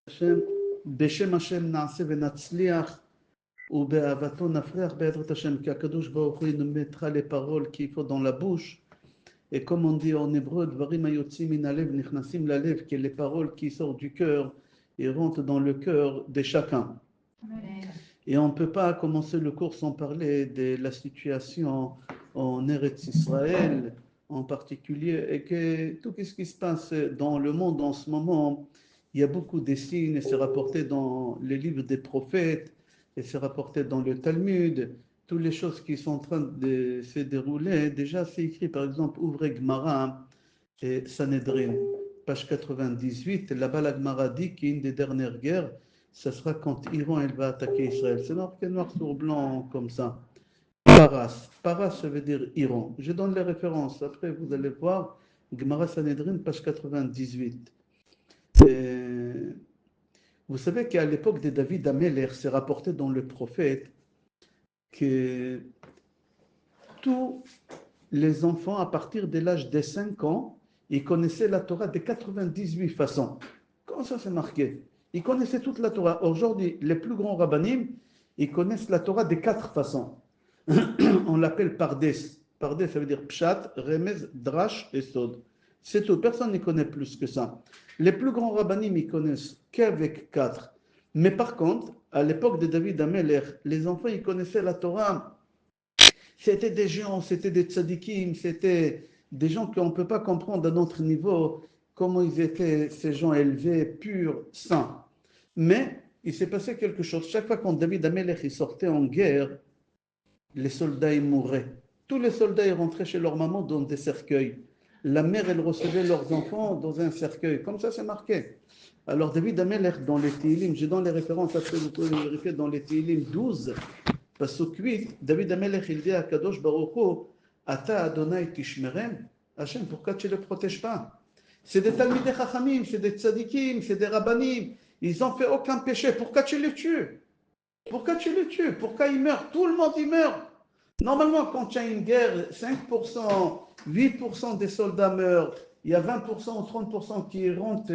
Hashem, Beshem Hashem Naaseh Venatzliach, ou Be'avato Nafreach Be'ezrat Hashem, qu'Akadosh Baruch Hu nous mettra les paroles qu'il faut dans la bouche. Et comme on dit en hébreu, Dvarim Hayotzim min halev nichnasim lalev, que les paroles qui sortent du cœur et rentrent dans le cœur de chacun. Amen. Et on ne peut pas commencer le cours sans parler de la situation en Eretz Israël en particulier, et que tout ce qui se passe dans le monde en ce moment, il y a beaucoup de signes, et c'est rapporté dans les livres des prophètes, et c'est rapporté dans le Talmud, toutes les choses qui sont en train de se dérouler. Déjà, c'est écrit, par exemple, ouvrez Gemara et Sanhedrin, page 98, là-bas la Gemara dit qu'une des dernières guerres, ça sera quand Iran elle va attaquer Israël. C'est marqué noir sur blanc comme ça. Paras. Paras, ça veut dire Iran. Je donne les références. Après, vous allez voir. Gemara Sanhedrin, page 98. Vous savez qu'à l'époque de David Améler, c'est rapporté dans le prophète que tous les enfants, à partir de l'âge de 5 ans, ils connaissaient la Torah de 98 façons. Comment ça c'est marqué? Ils connaissaient toute la Torah. Aujourd'hui, les plus grands rabbanim, ils connaissent la Torah de 4 façons. On l'appelle Pardes. Pardes, ça veut dire Pshat, Remez, Drash et Sod. C'est tout. Personne n'y connaît plus que ça. Les plus grands rabbanim, ils connaissent qu'avec 4. Mais par contre, à l'époque de David Améler, les enfants, ils connaissaient la Torah. C'était des gens, c'était des tzadikim, c'était des gens qu'on ne peut pas comprendre à notre niveau comment ils étaient, ces gens élevés, purs, saints. Mais il s'est passé quelque chose. Chaque fois quand David Améler sortait en guerre, les soldats ils mouraient. Tous les soldats ils rentraient chez leur maman dans des cercueils. La mère, elle recevait leurs enfants dans un cercueil. Comme ça, c'est marqué. Alors David Améler, dans les Tehillim, j'ai dans les références, après vous pouvez vérifier dans les Tehillim 12, Pasuk 8, David Amelech, il dit à Kadosh Baruch Hu, Ata Adonai Tishmerem, Hachem, pourquoi tu ne les protèges pas? C'est des Talmidei Chachamim, c'est des Tzadikim, c'est des Rabbanim, ils n'ont fait aucun péché, pourquoi tu les tues? Pourquoi tu les tues? Pourquoi ils meurent? Tout le monde y meurt. Normalement, quand il y a une guerre, 5%, 8% des soldats meurent, il y a 20% ou 30% qui rentrent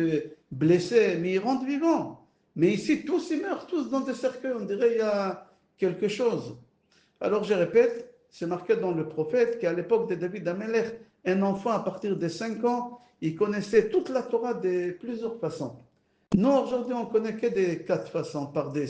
blessés, mais ils rentrent vivants. Mais ici, tous ils meurent, tous dans des cercueils, on dirait qu'il y a quelque chose. Alors je répète, c'est marqué dans le prophète qu'à l'époque de David Améler, un enfant à partir de 5 ans, il connaissait toute la Torah de plusieurs façons. Nous, aujourd'hui, on connaît que des 4 façons par des.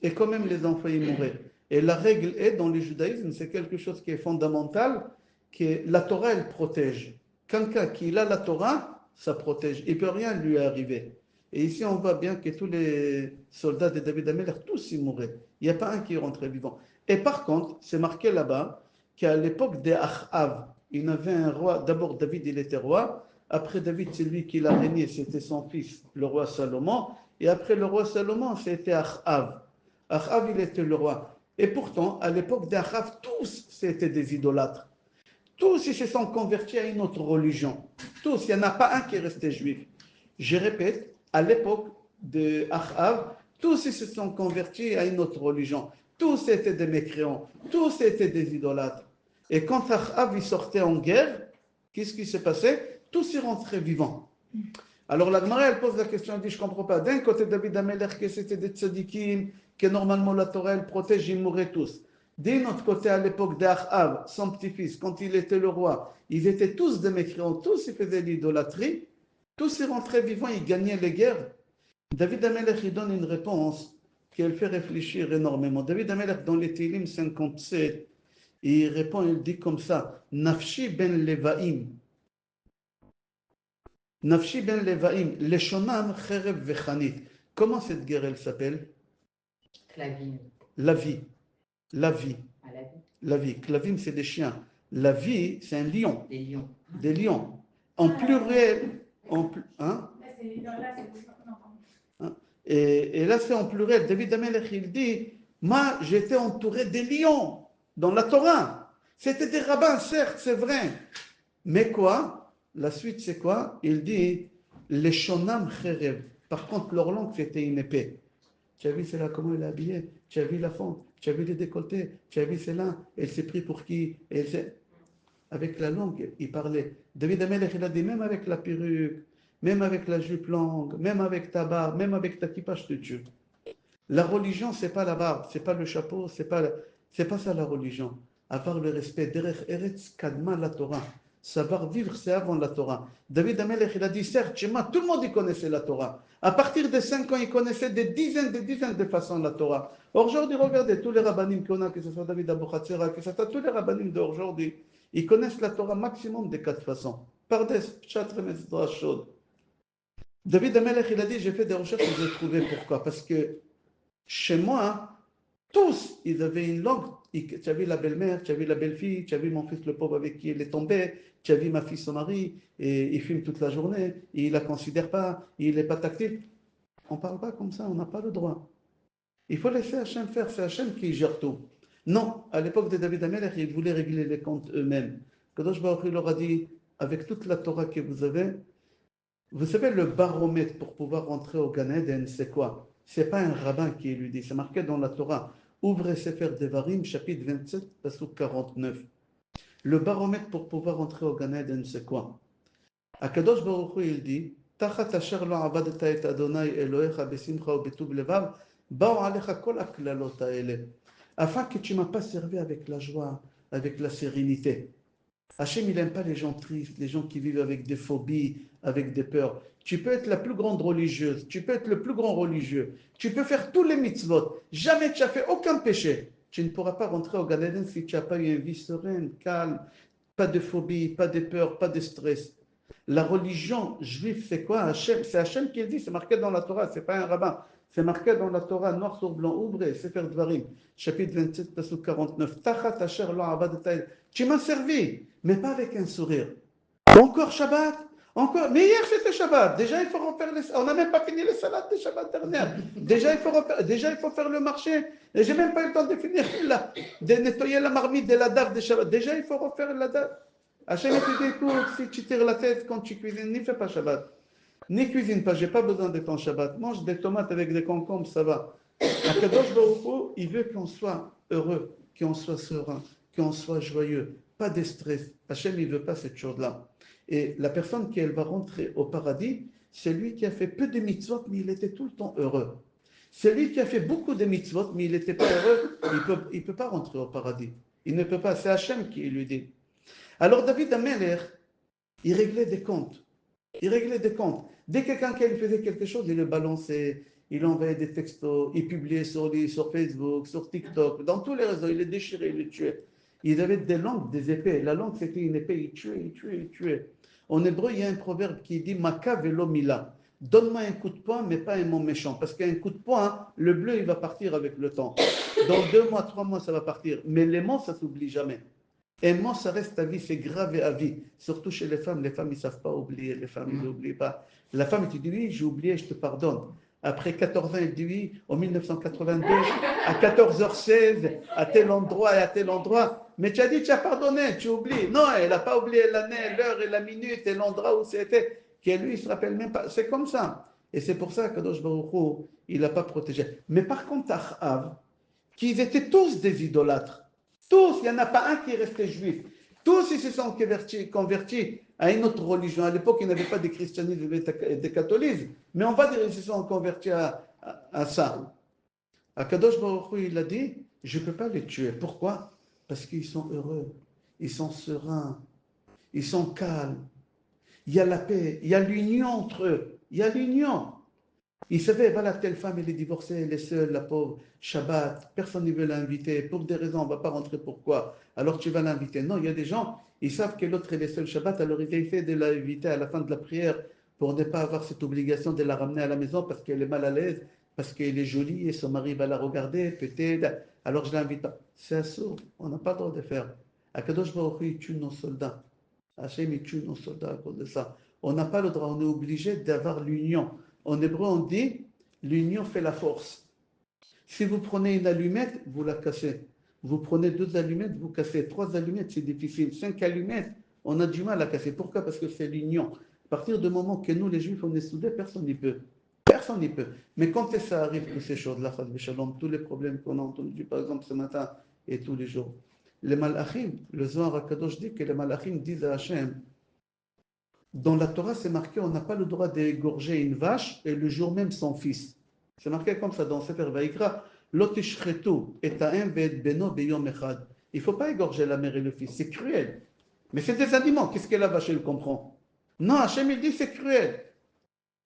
Et quand même, les enfants y mouraient. Et la règle est, dans le judaïsme, c'est quelque chose qui est fondamental, que la Torah, elle protège. Quelqu'un qui a la Torah, ça protège. Il ne peut rien lui arriver. Et ici, on voit bien que tous les soldats de David Améler, tous y mouraient. Il n'y a pas un qui est rentré vivant. Et par contre, c'est marqué là-bas qu'à l'époque des Achav, il y avait un roi. D'abord, David, il était roi. Après David, c'est lui qui l'a régné, c'était son fils, le roi Salomon. Et après le roi Salomon, c'était Achav. Achav, il était le roi. Et pourtant, à l'époque d'Achav, tous c'était des idolâtres. Tous ils se sont convertis à une autre religion. Tous, il n'y en a pas un qui est resté juif. Je répète, à l'époque d'Achav, tous ils se sont convertis à une autre religion. Tous étaient des mécréants, tous étaient des idolâtres. Et quand Achav il sortait en guerre, qu'est-ce qui s'est passé? Tous y rentraient vivants. Alors la Gemara, elle pose la question, elle dit, je ne comprends pas. D'un côté, David Améler, que c'était des tzadikim, que normalement la Torah, elle protège, ils mouraient tous. D'un autre côté, à l'époque d'Achav, son petit-fils, quand il était le roi, ils étaient tous des mécréants, tous ils faisaient l'idolâtrie, tous ils rentraient vivants, ils gagnaient les guerres. David Améler, il donne une réponse qui elle fait réfléchir énormément. David Améler, dans les Télim 57, il répond, il dit comme ça, Nafshi ben Levaim. Nafshi ben Levaim, Leshonam Cherev Vechanit. Comment cette guerre elle s'appelle? Clavim. La vie. La vie. Ah, la vie. La vie. Clavim, c'est des chiens. La vie, c'est un lion. Des lions. Des lions. En pluriel. Hein? Et là, c'est en pluriel. David Amelech, il dit, moi, j'étais entouré des lions dans la Torah. C'était des rabbins, certes, c'est vrai. Mais quoi? La suite, c'est quoi? Il dit, les shonam cherev. Par contre, leur langue, c'était une épée. Tu as vu celle-là, comment elle est habillée? Tu as vu la fente? Tu as vu les décolletés? Tu as vu celle-là? Elle s'est pris pour qui? Avec la langue, il parlait. David Amelech, il a dit, même avec la perruque, même avec la jupe longue, même avec ta barbe, même avec ta kippa, je te tue. La religion, c'est pas la barbe, c'est pas le chapeau, c'est pas ça la religion. Avoir le respect, derech eretz kadma la Torah. Savoir vivre, c'est avant la Torah. David Amelech, il a dit, certes, chez moi, tout le monde y connaissait la Torah. À partir de 5 ans, il connaissait des dizaines de façons la Torah. Aujourd'hui, regardez tous les rabbinim qu'on a, que ce soit David Abou Khatsera, que ce soit tous les rabbinim d'aujourd'hui, ils connaissent la Torah maximum de 4 façons. Par des pshat, remez, drashot. David Amelech, il a dit, j'ai fait des recherches et j'ai trouvé pourquoi. Parce que chez moi, tous, ils avaient une langue. Tu as vu la belle-mère, tu as vu la belle-fille, tu as vu mon fils le pauvre avec qui il est tombé, tu as vu ma fille son mari, et il fume toute la journée, et il ne la considère pas, il n'est pas tactile. On ne parle pas comme ça, on n'a pas le droit. Il faut laisser Hachem faire, c'est Hachem qui gère tout. Non, à l'époque de David Amelech, ils voulaient régler les comptes eux-mêmes. Kadosh Baruch Hu leur a dit, avec toute la Torah que vous savez, le baromètre pour pouvoir rentrer au Gan Eden, c'est quoi? C'est pas un rabbin qui lui dit, c'est marqué dans la Torah. Ouvrez Sefer Devarim, chapitre 27, pasuk 49. Le baromètre pour pouvoir rentrer au Gan Eden, c'est quoi? Akadosh Baruch Hu, il dit, Tachat asher lo avadta et Adonai Elohecha besimcha ou betub levav, ba'u alecha kol aklalot haele. Afin que tu ne m'as pas servi avec la joie, avec la sérénité. Hachem, il n'aime pas les gens tristes, les gens qui vivent avec des phobies, avec des peurs. Tu peux être la plus grande religieuse, tu peux être le plus grand religieux, tu peux faire tous les mitzvot, jamais tu n'as fait aucun péché. Tu ne pourras pas rentrer au Gan Eden si tu n'as pas eu une vie sereine, calme, pas de phobie, pas de peur, pas de stress. La religion juive, c'est quoi Hachem, c'est Hachem qui le dit, c'est marqué dans la Torah, c'est pas un rabbin. C'est marqué dans la Torah, noir sur blanc, ouvrez, Sefer Dvarim, chapitre 27, pasuk 49. Tachat asher lo avadta. Tu m'as servi, mais pas avec un sourire. Encore Shabbat. Encore. Mais hier c'était Shabbat. Déjà il faut refaire les. On n'a même pas fini les salades de Shabbat dernière. Déjà il faut faire le marché. Et j'ai même pas eu le temps de finir de nettoyer la marmite de la dave de Shabbat. Déjà il faut refaire la dave. Hachem te dit écoute, si tu tires la tête quand tu cuisines, n'y fais pas Shabbat. N'y cuisine pas, j'ai pas besoin de ton Shabbat. Mange des tomates avec des concombres, ça va. Akadosh Baruch Hu, il veut qu'on soit heureux, qu'on soit serein, qu'on soit joyeux, pas de stress. Hachem, il veut pas cette chose-là. Et la personne qui elle va rentrer au paradis, c'est lui qui a fait peu de mitzvot, mais il était tout le temps heureux. C'est lui qui a fait beaucoup de mitzvot, mais il n'était pas heureux, il peut pas rentrer au paradis. Il ne peut pas, c'est Hachem qui lui dit. Alors David Amelech, il réglait des comptes. Il réglait des comptes. Dès que quelqu'un qui faisait quelque chose, il le balançait, il envoyait des textos, il publiait sur Facebook, sur TikTok, dans tous les réseaux, il les déchirait, il les tuait. Il avait des langues, des épées. La langue, c'était une épée, il tuait, il tuait, il tuait. En hébreu, il y a un proverbe qui dit Maka velo mila. Donne-moi un coup de poing, mais pas un mot méchant. Parce qu'un coup de poing, le bleu, il va partir avec le temps. Dans 2 mois, 3 mois, ça va partir. Mais les mots, ça s'oublie jamais. Et moi, ça reste à vie, c'est gravé à vie. Surtout chez les femmes ils ne savent pas oublier. Les femmes, ils n'oublient pas. La femme, elle te dit oui, j'ai oublié, je te pardonne. Après 14 ans, elle dit oui, en 1982, à 14h16, à tel endroit et à tel endroit. Mais tu as dit, tu as pardonné, tu oublies. Non, elle n'a pas oublié l'année, l'heure et la minute et l'endroit où c'était. Qui lui, il ne se rappelle même pas. C'est comme ça. Et c'est pour ça que Kadosh Baruch Hu, il n'a pas protégé. Mais par contre, Achav, qu'ils étaient tous des idolâtres. Tous, il n'y en a pas un qui est resté juif. Tous, ils se sont convertis à une autre religion. À l'époque, il n'y avait pas de christianisme et de catholicisme. Mais on va dire qu'ils se sont convertis à ça. Akadosh Baruch Hu, il a dit, je ne peux pas les tuer. Pourquoi? Parce qu'ils sont heureux, ils sont sereins, ils sont calmes. Il y a la paix, il y a l'union entre eux. Il y a l'union. Il savait, voilà, telle femme, elle est divorcée, elle est seule, la pauvre, Shabbat, personne ne veut l'inviter, pour des raisons, on ne va pas rentrer pourquoi. Alors tu vas l'inviter. Non, il y a des gens, ils savent que l'autre, elle est seule Shabbat, alors ils essaient de l'inviter à la fin de la prière pour ne pas avoir cette obligation de la ramener à la maison parce qu'elle est mal à l'aise, parce qu'elle est jolie et son mari va la regarder, peut-être, alors je l'invite pas. C'est assourd, on n'a pas le droit de faire. Akadosh Baruch Hu, il tue nos soldats. Hachem, il tue nos soldats à cause de ça. On n'a pas le droit, on est obligé d'avoir l'union. En hébreu, on dit l'union fait la force. Si vous prenez une allumette, vous la cassez. Vous prenez 2 allumettes, vous cassez. 3 allumettes, c'est difficile. 5 allumettes, on a du mal à casser. Pourquoi? Parce que c'est l'union. À partir du moment que nous, les Juifs, on est soudés, personne n'y peut. Personne n'y peut. Mais quand ça arrive, toutes ces choses-là, tous les problèmes qu'on a entendus, par exemple, ce matin et tous les jours, les malachim, le Zohar HaKadosh dit que les malachim disent à Hachem, Dans la Torah, c'est marqué, on n'a pas le droit d'égorger une vache et le jour même son fils. C'est marqué comme ça dans Sefer Vaïkra. Lotishretu et ta'em ve'et beno beyom echad. Il ne faut pas égorger la mère et le fils, c'est cruel. Mais c'est des aliments, qu'est-ce que la vache, elle comprend? Non, Hachem, il dit c'est cruel.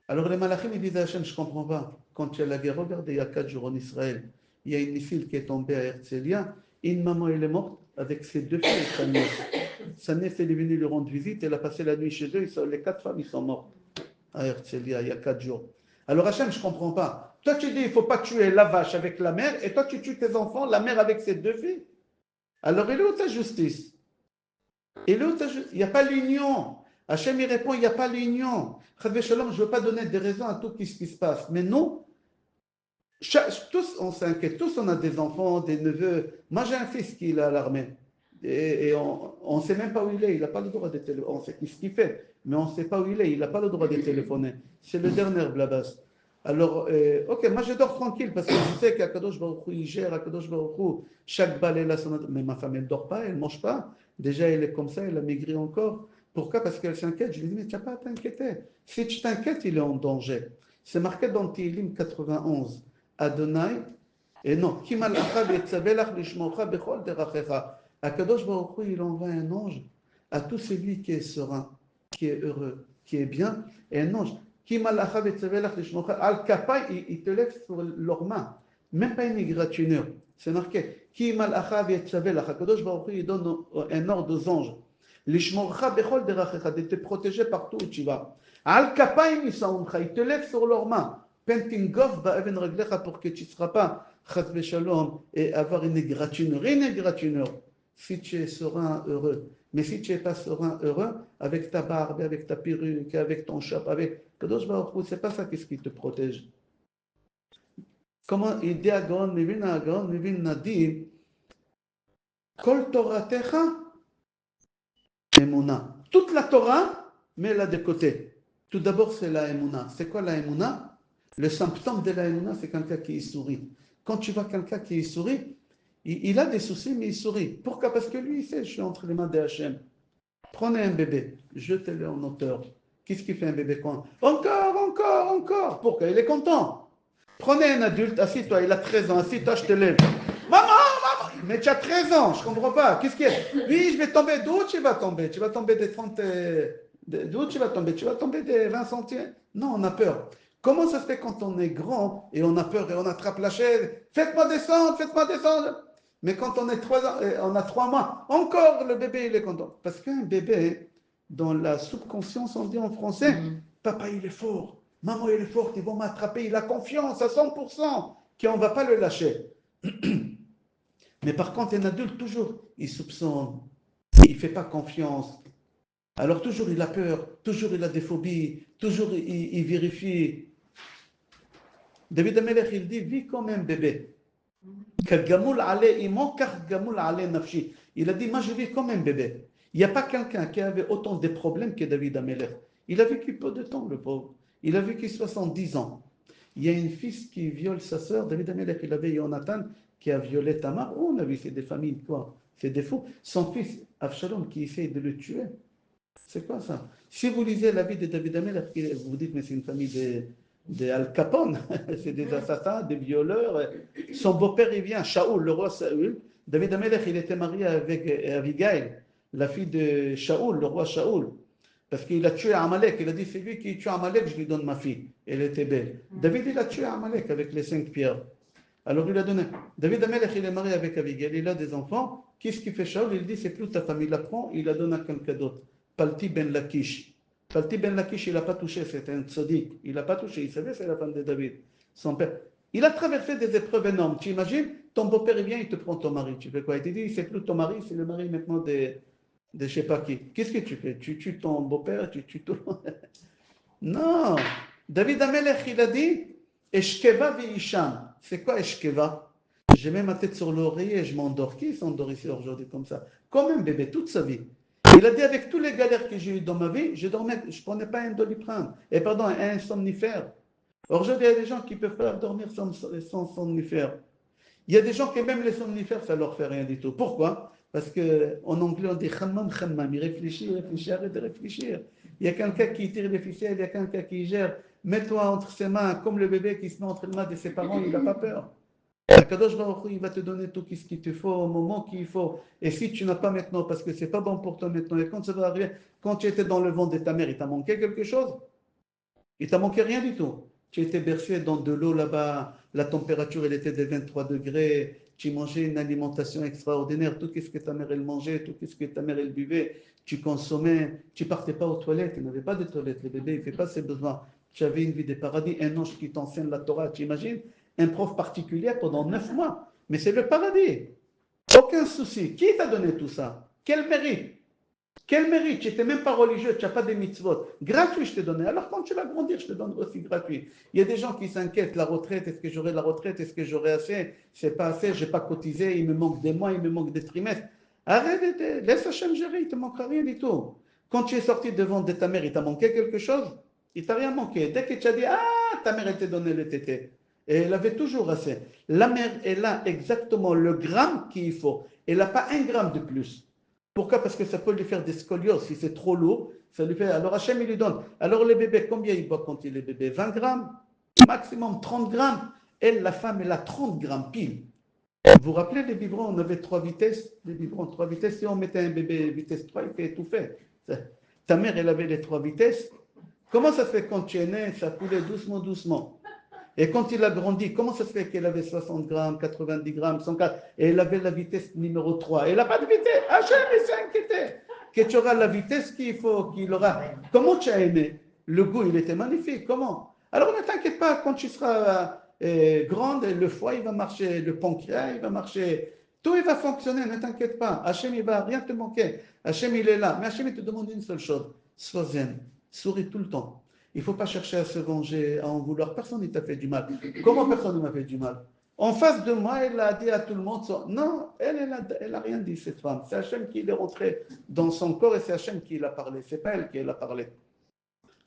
Alors les malachim, ils disent à Hachem, je ne comprends pas. Quand il y a la guerre, regardez, il y a 4 jours en Israël, il y a une missile qui est tombée à Herzliya, une maman, elle est morte avec ses 2 filles et sa nièce. Sa nièce, elle est venue lui rendre visite, elle a passé la nuit chez eux, les 4 femmes, ils sont mortes à Herzliya, il y a 4 jours. Alors Hachem, je ne comprends pas. Toi, tu dis, il ne faut pas tuer la vache avec la mère, et toi, tu tues tes enfants, la mère avec ses 2 filles. Alors, il est où ta justice? Il n'y a pas l'union. Hachem, il répond, il n'y a pas l'union. Chadvé Shalom, je ne veux pas donner des raisons à tout ce qui se passe. Mais non, tous, on s'inquiète, tous, on a des enfants, des neveux. Moi, j'ai un fils qui est à l'armée. Et on ne sait même pas où il est. Il n'a pas le droit de téléphoner. On sait ce qu'il fait, mais on ne sait pas où il est. Il n'a pas le droit de téléphoner. C'est le dernier blabas. Alors, ok, moi je dors tranquille parce que je sais qu'Akadosh Baruch Hu, il gère, Akadosh Baruch Hu, chaque balle est là. Mais ma femme, elle ne dort pas, elle ne mange pas. Déjà, elle est comme ça, elle a maigri encore. Pourquoi? Parce qu'elle s'inquiète. Je lui dis, mais tu n'as pas à t'inquiéter. Si tu t'inquiètes, il est en danger. C'est marqué dans Tehillim 91. Adonai, et non, Kimal Achav Yetzabelach Lishmocha Bechol Derachecha. Akadosh Baruch Hu, il envoie un ange à tout celui qui est serein, qui est heureux, qui est bien, et un ange. Kimal Achav Yetzabelach Lishmocha. Al-Kapai, il te lève sur leurs mains. Même pas une égratignure. C'est marqué. Kimal Achav Yetzabelach. Akadosh Baruch Hu, il donne un ordre aux anges. Lishmocha Bechol Derachecha, de te protéger partout où tu vas. Al-Kapai, il te lève sur leurs mains. Pentingov ba'even reglecha pour que tu ne seras pas chas shalom et avoir une égratignure si tu es serein, heureux. Mais si tu n'es pas serein, heureux, avec ta barbe, avec ta perruque, avec ton chapeau, avec Kadosh Baruch Hu, c'est pas ça qui te protège. Comment il dit à Gaon Mivin Nadim, Kol Toratecha, Emuna. Toute la Torah, mets-la de côté. Tout d'abord, c'est la Emuna. C'est quoi la Emuna? Le symptôme de la Emouna, c'est quelqu'un qui sourit. Quand tu vois quelqu'un qui sourit, il a des soucis, mais il sourit. Pourquoi? Parce que lui, il sait, je suis entre les mains de Hachem. Prenez un bébé, jetez-le en hauteur. Qu'est-ce qu'il fait un bébé quand? Encore. Pourquoi? Il est content. Prenez un adulte, assis-toi, il a 13 ans, assis-toi, je te lève. Maman, mais tu as 13 ans, je ne comprends pas. Qu'est-ce qu'il y a? Oui, je vais tomber. D'où tu vas tomber? Tu vas tomber des 30. D'où tu vas tomber? Tu vas tomber des 20 centièmes? Non, on a peur. Comment ça se fait quand on est grand et on a peur et on attrape la chaise? Faites-moi descendre, faites-moi descendre. Mais quand on est 3 ans, on a 3 mois, encore le bébé il est content. Parce qu'un bébé, dans la subconscience, on dit en français, papa il est fort, maman il est forte, ils vont m'attraper, il a confiance à 100% qu'on ne va pas le lâcher. Mais par contre, un adulte, toujours, il soupçonne, il ne fait pas confiance. Alors toujours il a peur, toujours il a des phobies, toujours il vérifie. David Amelech, il dit, vis comme un bébé. Il a dit, moi je vis comme un bébé. Il n'y a pas quelqu'un qui avait autant de problèmes que David Amelech. Il a vécu peu de temps, le pauvre. Il a vécu 70 ans. Il y a une fille qui viole sa sœur. David Amelech, il avait Jonathan qui a violé Tamar. Oh, on a vu, c'est des familles, quoi. C'est des fous. Son fils, Avshalom, qui essaye de le tuer. C'est quoi ça? Si vous lisez la vie de David Amelech, vous vous dites, mais c'est une famille de Al Capone, c'est des assassins, des violeurs. Son beau-père, il vient, Shaoul, le roi Shaoul. David Amelech, il était marié avec Abigail, la fille de Shaoul, le roi Shaoul. Parce qu'il a tué Amalek. Il a dit, c'est lui qui tue Amalek, je lui donne ma fille. Elle était belle. David, il a tué Amalek avec les 5 pierres. Alors il a donné. David Amelech, il est marié avec Abigail, il a des enfants. Qu'est-ce qu'il fait Shaoul? Il dit, c'est plus ta famille. Il la prend, il la donne à quelqu'un d'autre. Palti ben Lakish. Palti ben Lakish, il n'a pas touché, c'était un tzaddik. Il n'a pas touché, il savait, c'est la femme de David, son père. Il a traversé des épreuves énormes. Tu imagines, ton beau-père, il vient, il te prend ton mari. Tu fais quoi? Il te dit, c'est plus ton mari, c'est le mari maintenant de je ne sais pas qui. Qu'est-ce que tu fais? Tu tues ton beau-père, tu tues tout le monde. Non. David Amelech, il a dit, Eshkeva v'isham. C'est quoi Eshkeva? Je mets ma tête sur l'oreiller et je m'endors. Qui s'endort ici aujourd'hui comme ça? Comme un bébé, toute sa vie. Il a dit, avec tous les galères que j'ai eues dans ma vie, je ne prenais pas un doliprane. Et pardon, un somnifère. Aujourd'hui, il y a des gens qui peuvent pas dormir sans somnifère. Il y a des gens qui, même les somnifères, ça ne leur fait rien du tout. Pourquoi? Parce qu'en anglais, on dit khammam, khammam. Il réfléchit, arrête de réfléchir. Il y a quelqu'un qui tire les ficelles, il y a quelqu'un qui gère. Mets-toi entre ses mains, comme le bébé qui se met entre les mains de ses parents, il n'a pas peur. Kadosh Baruch Hu, il va te donner tout ce qu'il te faut au moment qu'il faut. Et si tu n'as pas maintenant, parce que c'est pas bon pour toi maintenant, et quand ça va arriver, quand tu étais dans le ventre de ta mère, il t'a manqué quelque chose? Il t'a manqué rien du tout. Tu étais bercé dans de l'eau là-bas, la température elle était de 23 degrés, tu mangeais une alimentation extraordinaire, tout ce que ta mère elle mangeait, tout ce que ta mère elle buvait, tu consommais, tu partais pas aux toilettes, il n'y avait pas de toilettes, le bébé il ne fait pas ses besoins. Tu avais une vie de paradis, un ange qui t'enseigne la Torah, tu imagines? Un prof particulier pendant 9 mois. Mais c'est le paradis. Aucun souci. Qui t'a donné tout ça? Quel mérite? Quel mérite? Tu n'étais même pas religieux, tu n'as pas de mitzvot. Gratuit, je t'ai donné. Alors quand tu vas grandir, je te donne aussi gratuit. Il y a des gens qui s'inquiètent, la retraite, est-ce que j'aurai la retraite? Est-ce que j'aurai assez? C'est pas assez, je n'ai pas cotisé, il me manque des mois, il me manque des trimestres. Arrête, laisse Hachem gérer, il ne te manquera rien du tout. Quand tu es sorti devant de ta mère, il t'a manqué quelque chose? Il t'a rien manqué. Dès que tu as dit, ah, ta mère, elle t'a donné le tété. Et elle avait toujours assez. La mère, elle a exactement le gramme qu'il faut. Elle n'a pas un gramme de plus. Pourquoi? Parce que ça peut lui faire des scolioses. Si c'est trop lourd, ça lui fait. Alors Hachem, il lui donne. Alors les bébés, combien ils boivent quand il est bébé? 20 grammes? Maximum 30 grammes. Elle, la femme, elle a 30 grammes pile. Vous vous rappelez les biberons? On avait 3 vitesses. Les biberons 3 vitesses. Si on mettait un bébé vitesse 3, il fait étouffer. Ta mère, elle avait les 3 vitesses. Comment ça se fait quand tu es né? Ça coulait doucement, doucement. Et quand il a grandi, comment ça se fait qu'elle avait 60 grammes, 90 grammes, 104, et elle avait la vitesse numéro 3? Elle n'a pas de vitesse. Hachem, il s'est inquiété. Que tu auras la vitesse qu'il faut, qu'il aura. Comment tu as aimé? Le goût, il était magnifique. Comment? Alors ne t'inquiète pas, quand tu seras grande, le foie, il va marcher, le pancréas, il va marcher. Tout, il va fonctionner, ne t'inquiète pas. Hachem, il va rien te manquer. Hachem, il est là. Mais Hachem, il te demande une seule chose. Sois zen. Souris tout le temps. Il ne faut pas chercher à se venger, à en vouloir. Personne ne t'a fait du mal. Comment personne ne m'a fait du mal? En face de moi, elle a dit à tout le monde, non, elle a rien dit, cette femme. C'est Hachem qui est rentré dans son corps et c'est Hachem qui l'a parlé. C'est pas elle qui l'a parlé.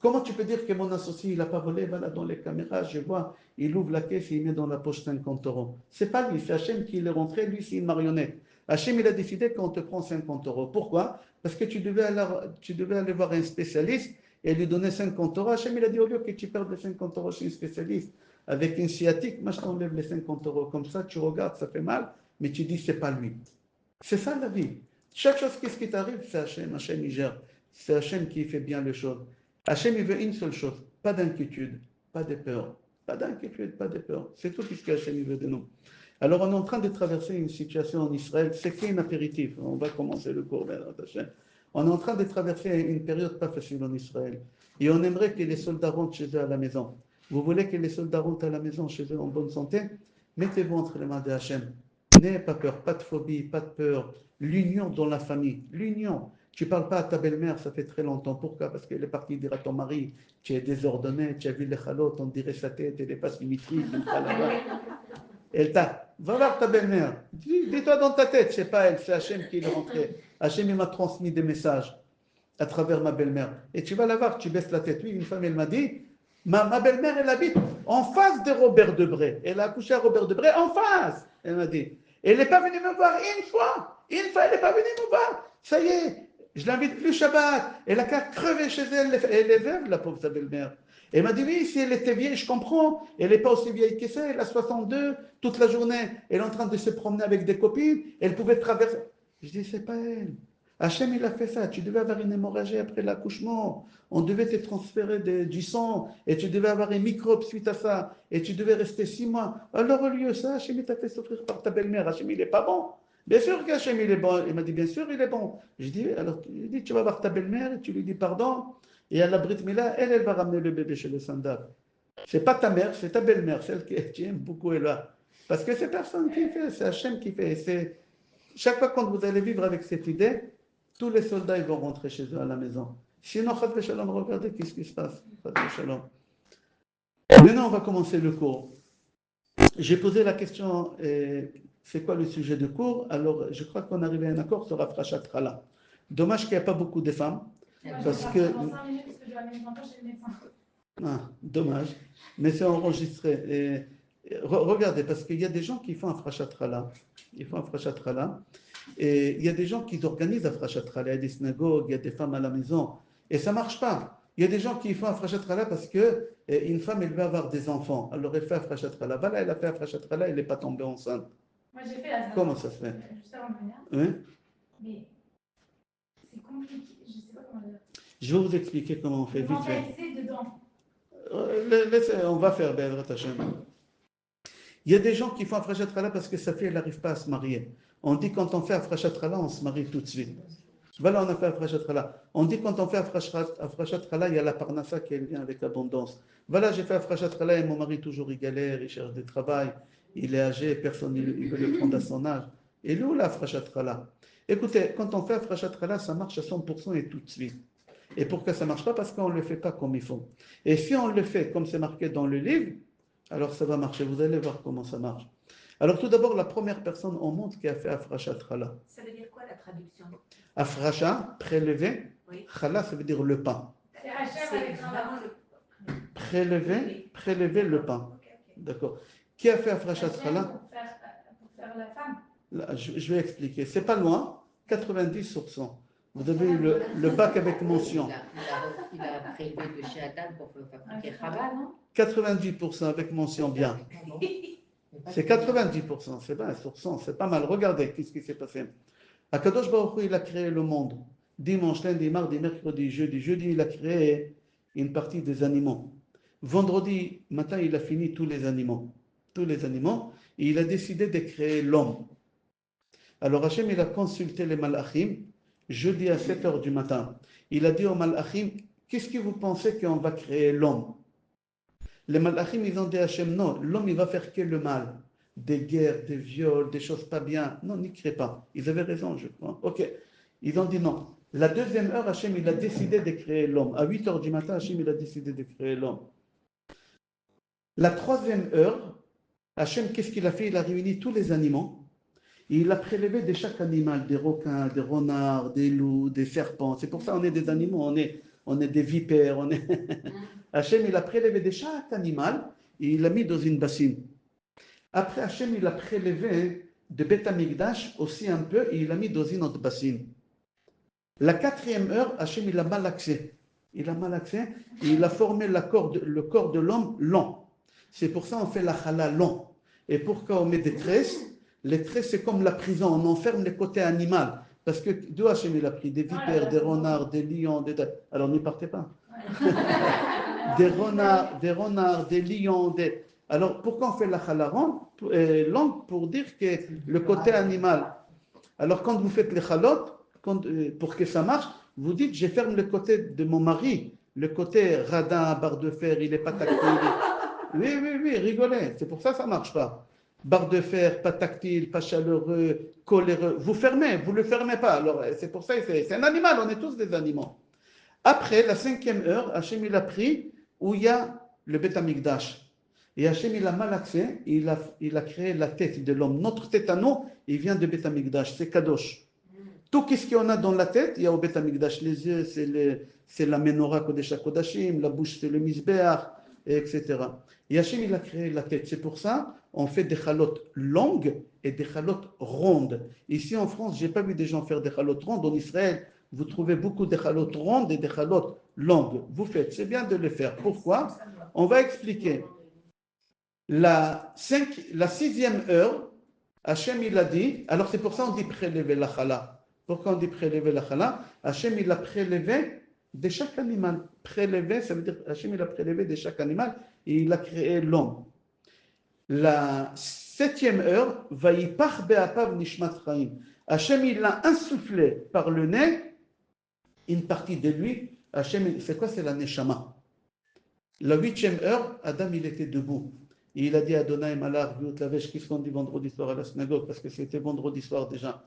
Comment tu peux dire que mon associé, il n'a pas volé? Voilà, dans les caméras, je vois, il ouvre la caisse et il met dans la poche 50 euros. C'est pas lui, c'est Hachem qui est rentré, lui, c'est une marionnette. Hachem, il a décidé qu'on te prend 50 euros. Pourquoi? Parce que tu devais aller voir un spécialiste et lui donner 50 euros. Hachem, il a dit, au lieu que tu perdes les 50 euros chez un spécialiste avec une sciatique, moi, je t'enlève les 50 euros. Comme ça, tu regardes, ça fait mal, mais tu dis, c'est pas lui. C'est ça la vie. Chaque chose qu'est-ce qui t'arrive, c'est Hachem. Hachem, il gère. C'est Hachem qui fait bien les choses. Hachem, il veut une seule chose, pas d'inquiétude, pas de peur. Pas d'inquiétude, pas de peur. C'est tout ce que Hachem il veut de nous. Alors, on est en train de traverser une situation en Israël. C'est qu'un apéritif. On va commencer le cours, Hachem. On est en train de traverser une période pas facile en Israël. Et on aimerait que les soldats rentrent chez eux à la maison. Vous voulez que les soldats rentrent à la maison chez eux en bonne santé? Mettez-vous entre les mains de Hachem. N'ayez pas peur, pas de phobie, pas de peur. L'union dans la famille, l'union. Tu ne parles pas à ta belle-mère, ça fait très longtemps. Pourquoi? Parce qu'elle est partie dire à ton mari, tu es désordonné, tu as vu les chalotes, on dirait sa tête, elle n'est pas symétrique, elle pas là-bas. Elle t'a, va voir ta belle-mère. Dis-toi dans ta tête, c'est pas elle, c'est Hachem qui est rentré. Hachem, il m'a transmis des messages à travers ma belle-mère. Et tu vas la voir, tu baisses la tête. Oui, une femme, elle m'a dit, ma belle-mère, elle habite en face de Robert Debré. Elle a accouché à Robert Debré en face, elle m'a dit. Elle n'est pas venue me voir une fois. Une fois, elle n'est pas venue me voir. Ça y est, je l'invite plus Shabbat. Elle a qu'à crever chez elle. Elle est veuve, la pauvre sa belle-mère. Elle m'a dit, oui, si elle était vieille, je comprends. Elle n'est pas aussi vieille que ça. Elle a 62 toute la journée. Elle est en train de se promener avec des copines. Elle pouvait traverser. Je dis, c'est pas elle. Hachem, il a fait ça. Tu devais avoir une hémorragie après l'accouchement. On devait te transférer du sang et tu devais avoir un microbe suite à ça. Et tu devais rester 6 mois. Alors, au lieu de ça, Hachem, il t'a fait souffrir par ta belle-mère. Hachem, il n'est pas bon. Bien sûr qu'Hachem, il est bon. Il m'a dit, bien sûr, il est bon. Je dis, alors, il dit, tu vas voir ta belle-mère et tu lui dis pardon. Et à la Brit Mila, elle va ramener le bébé chez le Sandar. C'est pas ta mère, c'est ta belle-mère, celle que tu aimes beaucoup, elle là. Parce que c'est personne qui fait, c'est Hachem qui fait. Chaque fois quand vous allez vivre avec cette idée, tous les soldats ils vont rentrer chez eux à la maison. Sinon, Chad Shalom, regardez qu'est-ce qui se passe. Chad Shalom. Maintenant, on va commencer le cours. J'ai posé la question, c'est quoi le sujet du cours? Alors, je crois qu'on arrive à un accord sur Afrashat Chala. Dommage qu'il n'y a pas beaucoup de femmes. Parce que. Ah, dommage. Mais c'est enregistré. Regardez, parce qu'il y a des gens qui font un Afrashat Chala. Ils font un Afrashat Chala. Et il y a des gens qui organisent Afrashat Chala, il y a des synagogues, il y a des femmes à la maison, et ça ne marche pas. Il y a des gens qui font Afrashat Chala parce qu'une femme, elle veut avoir des enfants. Alors elle fait Afrashat Chala. Voilà, elle a fait Afrashat Chala, elle n'est pas tombée enceinte. Moi, j'ai fait la Comment ça se fait? juste avant de venir. Hein? Mais c'est compliqué. Je ne sais pas comment dire. Je vais vous expliquer comment on fait. Le Vite fait. mentalité dedans. On va faire Be'ezrat Hashem. Il y a des gens qui font Afrashat Chala parce que sa fille, elle n'arrive pas à se marier. On dit quand on fait Afrashat Chala, on se marie tout de suite. Voilà, on a fait Afrashat Chala. On dit quand on fait Afrashat Chala, il y a la parnassa qui vient avec l'abondance. Voilà, j'ai fait Afrashat Chala et mon mari toujours il galère, il cherche du travail, il est âgé, personne ne veut le prendre à son âge. Et là, où la Afrashat Chala? Écoutez, quand on fait Afrashat Chala, ça marche à 100% et tout de suite. Et pourquoi ça ne marche pas? Parce qu'on ne le fait pas comme il faut. Et si on le fait comme c'est marqué dans le livre, alors ça va marcher. Vous allez voir comment ça marche. Alors tout d'abord, la première personne au monde qui a fait Afrashat Chala. Ça veut dire quoi la traduction? Afrasha, prélever. Oui. Chala, ça veut dire le pain. C'est Hachem avec vraiment le. Prélever le pain. D'accord. Qui a fait Afrashat Chala? Pour faire la femme. Là, je vais expliquer. C'est pas loin, 90%. Vous avez eu le bac avec mention. Il a prélevé de chez Adam pour fabriquer Rabat, non? 90% avec mention bien. C'est 90%, c'est bien, sur 100, c'est pas mal. Regardez, qu'est-ce qui s'est passé. Akadosh Baruch Hu, il a créé le monde. Dimanche, lundi, mardi, mercredi, jeudi. Jeudi, il a créé une partie des animaux. Vendredi matin, il a fini tous les animaux. Tous les animaux. Et il a décidé de créer l'homme. Alors Hachem, il a consulté les malachim, jeudi à 7 heures du matin. Il a dit aux malachim, qu'est-ce que vous pensez qu'on va créer l'homme? Les malachim, ils ont dit à Hachem, non, l'homme, il va faire que le mal. Des guerres, des viols, des choses pas bien. Non, n'y crée pas. Ils avaient raison, je crois. Ok. Ils ont dit non. La deuxième heure, Hachem, il a décidé de créer l'homme. À 8 heures du matin, Hachem, il a décidé de créer l'homme. La troisième heure, Hachem, qu'est-ce qu'il a fait? Il a réuni tous les animaux. Et il a prélevé de chaque animal, des requins, des renards, des loups, des serpents. C'est pour ça qu'on est des animaux, on est des vipères. Hachem, il a prélevé de chaque animal et il l'a mis dans une bassine. Après, Hachem, il a prélevé de Beth Amikdash aussi un peu et il l'a mis dans une autre bassine. La quatrième heure, Hachem, il a malaxé. Il a malaxé et il a formé le corps de l'homme long. C'est pour ça qu'on fait la chala long. Et pourquoi on met des tresses? Les tresses, c'est comme la prison, on enferme les côtés animaux. Parce que d'où Hachem, il a pris des vipères, des renards, des lions, Alors n'y partez pas. Des renards, des lions, Alors pourquoi on fait la chala longue? Pour dire que le côté animal. Alors quand vous faites les chalotes, pour que ça marche, vous dites, je ferme le côté de mon mari, le côté radin, barre de fer, il n'est pas tactile. Oui, rigolez, c'est pour ça que ça ne marche pas. Barre de fer, pas tactile, pas chaleureux, coléreux. Vous fermez, vous ne le fermez pas. Alors c'est pour ça, c'est un animal, on est tous des animaux. Après, la cinquième heure, Hachem il a pris où il y a le Beth Amikdash. Et Hachem il a malaxé, il a créé la tête de l'homme. Notre tête à nous, il vient de Beth Amikdash, c'est Kadosh. Tout ce qu'il y en a dans la tête, il y a au Beth Amikdash. Les yeux, c'est la menorah Kodesh HaKodashim, la bouche, c'est le Mizbeach, etc. Et Hachem il a créé la tête. C'est pour ça on fait des chalotes longues et des chalotes rondes. Ici en France, je n'ai pas vu des gens faire des chalotes rondes. En Israël, vous trouvez beaucoup de chalotes rondes et des chalotes longues. Vous faites, c'est bien de les faire. Pourquoi? On va expliquer. La sixième heure, Hachem il a dit, alors c'est pour ça qu'on dit prélever la chala. Pourquoi on dit prélever la chala? Hachem il a prélevé de chaque animal. Prélever, ça veut dire Hachem il a prélevé de chaque animal et il a créé l'homme. La septième heure, Vayipach be'apav nishmat chaim. Hachem il a insufflé par le nez une partie de lui. Hachem, c'est quoi? C'est la neshama. La huitième heure, Adam il était debout. Et il a dit à Adonai Malach, qu'est-ce qu'on dit vendredi soir à la synagogue? Parce que c'était vendredi soir déjà.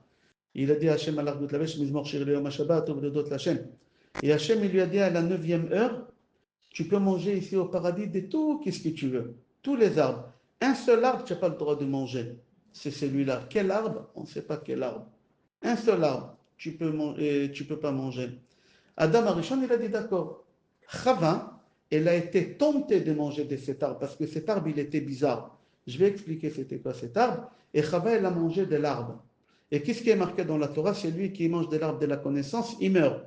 Il a dit à Hachem Malach, Mizmor Shir Leom Shabbat, Ovledot Lachem. Et Hachem il lui a dit à la neuvième heure, tu peux manger ici au paradis de tout, qu'est-ce que tu veux. Tous les arbres. Un seul arbre, tu n'as pas le droit de manger. C'est celui-là. Quel arbre? On ne sait pas quel arbre. Un seul arbre, tu peux pas manger. Adam Arishon, il a dit d'accord. Chava, elle a été tentée de manger de cet arbre parce que cet arbre, il était bizarre. Je vais expliquer c'était quoi cet arbre. Et Chava, elle a mangé de l'arbre. Et qu'est-ce qui est marqué dans la Torah? C'est lui qui mange de l'arbre de la connaissance, il meurt.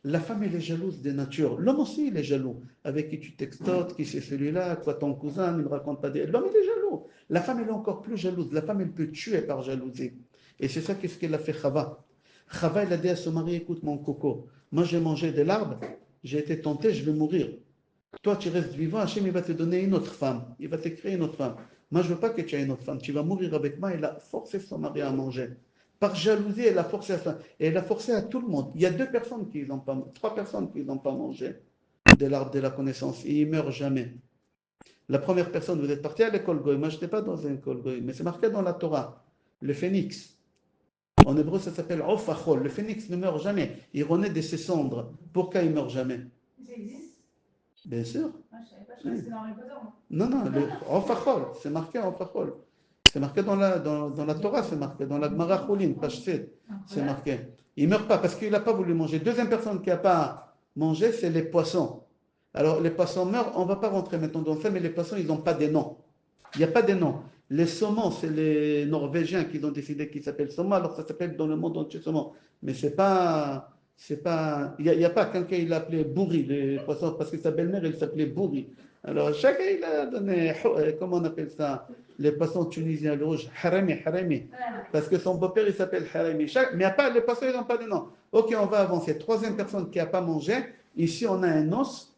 La femme, elle est jalouse de nature. L'homme aussi, il est jaloux. Avec qui tu textotes, qui c'est celui-là, quoi, ton cousin, il ne me raconte pas des... L'homme, il est jaloux. La femme, elle est encore plus jalouse. La femme, elle peut tuer par jalousie. Et c'est ça qu'est-ce qu'elle a fait Chava. Chava, elle a dit à son mari, écoute mon coco, moi j'ai mangé de l'arbre, j'ai été tenté, je vais mourir. Toi, tu restes vivant, Hachem, il va te donner une autre femme. Il va te créer une autre femme. Moi, je ne veux pas que tu aies une autre femme. Tu vas mourir avec moi. Elle a forcé son mari à manger. Par jalousie, elle a forcé à ça. Et elle a forcé à tout le monde. Il y a deux personnes qui n'ont pas, trois personnes qui n'ont pas mangé de l'arbre de la connaissance. Et ils meurent jamais. La première personne, vous êtes parti à l'école Goy. Moi, je n'étais pas dans une école Goy. Mais c'est marqué dans la Torah. Le phénix. En hébreu, ça s'appelle Ofachol. Le phénix ne meurt jamais. Il renaît de ses cendres. Pourquoi il ne meurt jamais? Ça existe? Bien sûr. Ah, je savais pas, je pensais que c'était dans Harry Potter, moi. Non, non, le Ofachol, c'est marqué Ofachol. C'est marqué dans la Torah, c'est marqué. Dans la Gemara Choulin, page 7, c'est marqué. Il ne meurt pas parce qu'il n'a pas voulu manger. Deuxième personne qui n'a pas mangé, c'est les poissons. Alors, les poissons meurent, on ne va pas rentrer maintenant dans ça, mais les poissons, ils n'ont pas des noms. Il n'y a pas des noms. Les saumons, c'est les Norvégiens qui ont décidé qu'ils s'appellent saumon, alors ça s'appelle dans le monde entier saumon. Mais c'est pas. Il n'y a pas quelqu'un qui l'a appelé Bourri, les poissons, parce que sa belle-mère, elle s'appelait Bourri. Alors, chacun, il a donné, comment on appelle ça, les poissons tunisiens, le rouge, Harami, Harami. Parce que son beau-père, il s'appelle Harami. Mais il n'y a pas, les poissons, ils n'ont pas de nom. Ok, on va avancer. Troisième personne qui n'a pas mangé. Ici, on a un os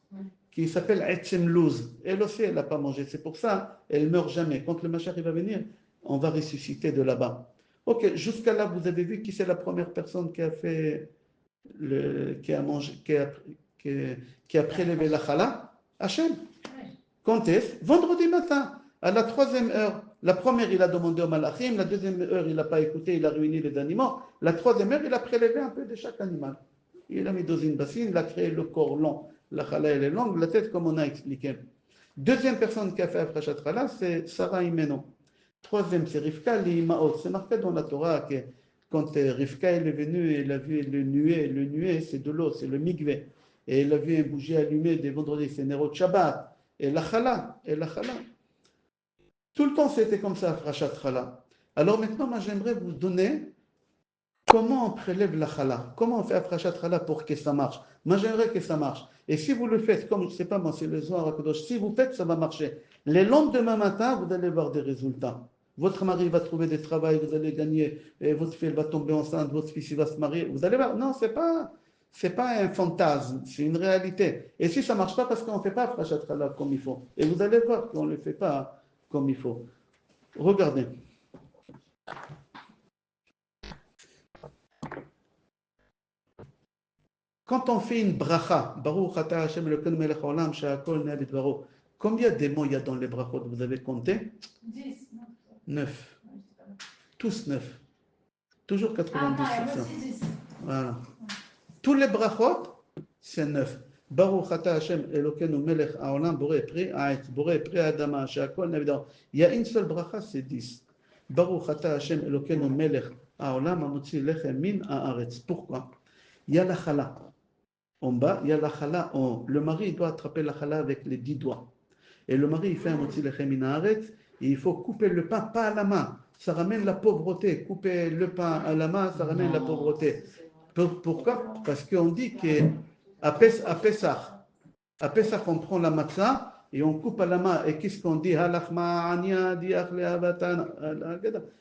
qui s'appelle Etzem Louz. Elle aussi, elle n'a pas mangé. C'est pour ça, elle ne meurt jamais. Quand le Machar va venir, on va ressusciter de là-bas. Ok, jusqu'à là, vous avez vu qui c'est la première personne qui a fait, qui a mangé, qui a prélevé la chala? Hachem. Quand est-ce? Vendredi matin, à la troisième heure. La première, il a demandé au Malachim. La deuxième heure, il n'a pas écouté, il a réuni les animaux. La troisième heure, il a prélevé un peu de chaque animal. Il a mis dans une bassine, il a créé le corps long. La chala, elle est longue, la tête, comme on a expliqué. Deuxième personne qui a fait Afrashat Chala, c'est Sarah Imeno. Troisième, c'est Rivka l'Imaot. C'est marqué dans la Torah que quand Rivka est venue, elle a vu le nuée, c'est de l'eau, c'est le migvé. Et elle a vu un bougie allumé des vendredis, c'est Nerot Shabbat. Et la chala. Tout le temps, c'était comme ça, Afrashat Chala. Alors maintenant, moi, j'aimerais vous donner comment on prélève la chala. Comment on fait Afrashat Chala pour que ça marche. Moi, j'aimerais que ça marche. Et si vous le faites, comme je ne sais pas, moi, c'est le Zohar HaKadosh, si vous faites, ça va marcher. Les lendemain matin, vous allez voir des résultats. Votre mari va trouver des travails, vous allez gagner, et votre fille va tomber enceinte, votre fils il va se marier. Vous allez voir. Non, c'est pas un fantasme, c'est une réalité. Et si ça ne marche pas, parce qu'on ne fait pas Afrashat Chala comme il faut. Et vous allez voir qu'on ne le fait pas comme il faut. Regardez. Quand on fait une bracha, Baruch Ata Hashem Elokeinu melech haolam she'akol na'eh bidvaro, combien de mots il y a dans les brachot? Vous avez compté? 10. 9. Tous 9. Toujours Ah non, 90 il y a sur 100. aussi 10. Voilà. Tous les brachot, c'est 9. Baruch Ata Hashem Elokeinu melech haolam borei pri ha'etz, borei pri ha'adama she'akol na'eh bidvaro. Il y a une seule bracha, c'est 10. Baruch Ata Hashem Elokeinu melech haolam hamotzi lechem min ha'aretz. Pourquoi? Il y a la chala. En bas, il y a la chala en haut. Le mari il doit attraper la chala avec les 10 doigts. Et le mari, il fait un motzi lechem min haaretz, et il faut couper le pain, pas à la main. Ça ramène la pauvreté. Couper le pain à la main, ça ramène la pauvreté. Pourquoi? Parce qu'on dit qu'à Pessah, on prend la matzah et on coupe à la main. Et qu'est-ce qu'on dit?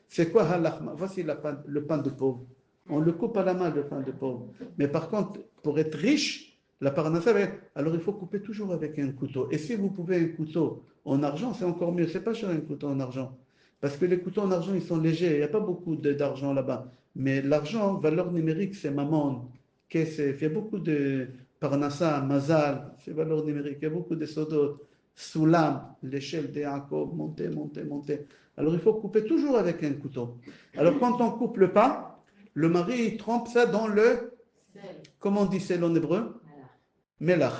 C'est quoi halachma? Voici le pain de pauvre. On le coupe à la main, le pain de pauvre. Mais par contre, pour être riche, la parnassa, alors il faut couper toujours avec un couteau. Et si vous pouvez un couteau en argent, c'est encore mieux. C'est pas cher un couteau en argent. Parce que les couteaux en argent, ils sont légers. Il n'y a pas beaucoup d'argent là-bas. Mais l'argent, valeur numérique, c'est mammon. Il y a beaucoup de parnassa, mazal, c'est valeur numérique. Il y a beaucoup de sodot. Soulam, l'échelle des Yaakov, monter, monter, monter. Alors il faut couper toujours avec un couteau. Alors quand on coupe le pain, le mari, il trempe ça dans le, comment on dit sel en hébreu? Melach.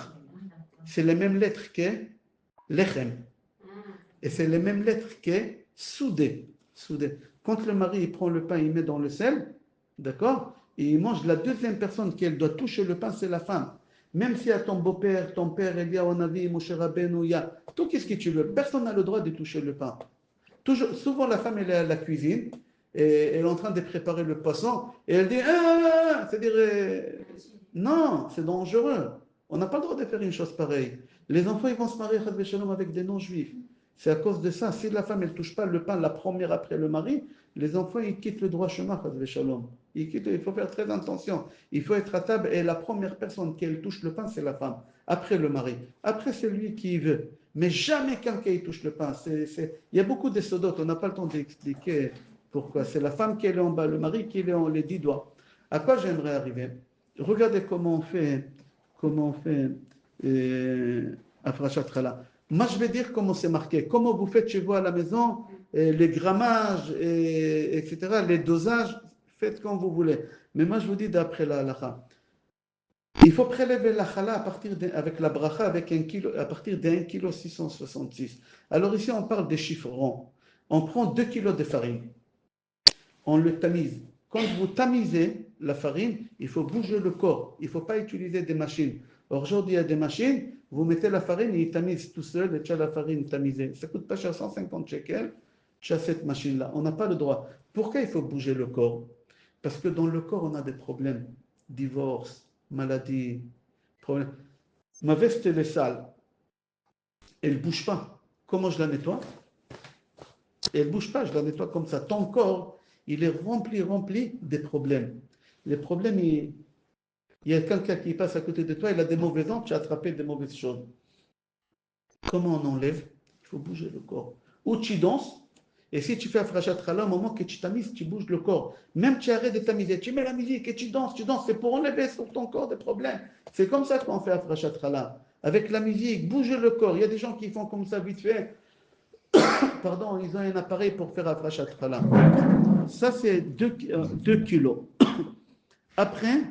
C'est les mêmes lettres que lechem. Et c'est les mêmes lettres que soudé. Quand le mari il prend le pain, il met dans le sel, d'accord? Et il mange, la deuxième personne qui elle doit toucher le pain, c'est la femme. Même s'il y a ton beau-père, ton père, Eliyahu Navi, Moshe Rabbeinu, il y a tout ce que tu veux. Personne n'a le droit de toucher le pain. Souvent, la femme, elle est à la cuisine. et elle est en train de préparer le poisson, et elle dit ah, c'est-à-dire, non, c'est dangereux. On n'a pas le droit de faire une chose pareille. Les enfants, ils vont se marier Chas v'Shalom, avec des non-juifs. C'est à cause de ça. Si la femme, elle ne touche pas le pain la première après le mari, les enfants, ils quittent le droit chemin, Chas v'Shalom. Il faut faire très attention. Il faut être à table et la première personne qui elle touche le pain, c'est la femme. Après le mari. Après, c'est lui qui veut. Mais jamais quelqu'un qui touche le pain. Il y a beaucoup de sodotes, on n'a pas le temps d'expliquer pourquoi. C'est la femme qui est en bas, le mari qui est en les 10 doigts. À quoi j'aimerais arriver? Regardez comment on fait Afrashat Chala. Moi, je vais dire comment c'est marqué. Comment vous faites chez vous à la maison, les grammages, etc., les dosages, faites comme vous voulez. Mais moi, je vous dis d'après la halakha. Il faut prélever la chala avec la bracha à partir de 1 kg 666. Alors ici, on parle des chiffres ronds. On prend 2 kg de farine. On le tamise. Quand vous tamisez la farine, il faut bouger le corps. Il ne faut pas utiliser des machines. Aujourd'hui, il y a des machines, vous mettez la farine et il tamise tout seul et tu as la farine tamisée. Ça ne coûte pas cher, 150 shekels. Tu as cette machine-là. On n'a pas le droit. Pourquoi il faut bouger le corps? Parce que dans le corps, on a des problèmes. Divorce, maladie, problème. Ma veste, elle est sale. Elle ne bouge pas. Comment je la nettoie? Elle ne bouge pas, je la nettoie comme ça. Ton corps, il est rempli des problèmes. Les problèmes, il y a quelqu'un qui passe à côté de toi, il a des mauvaises ondes, tu as attrapé des mauvaises choses. Comment on enlève? Il faut bouger le corps. Ou tu danses, et si tu fais Afrashat Chala, au moment que tu tamises, tu bouges le corps. Même tu arrêtes de tamiser, tu mets la musique et tu danses, c'est pour enlever sur ton corps des problèmes. C'est comme ça qu'on fait Afrashat Chala. Avec la musique, bouge le corps. Il y a des gens qui font comme ça vite fait. Pardon, ils ont un appareil pour faire Afrashat Chala. Ça, c'est 2 kilos. Après,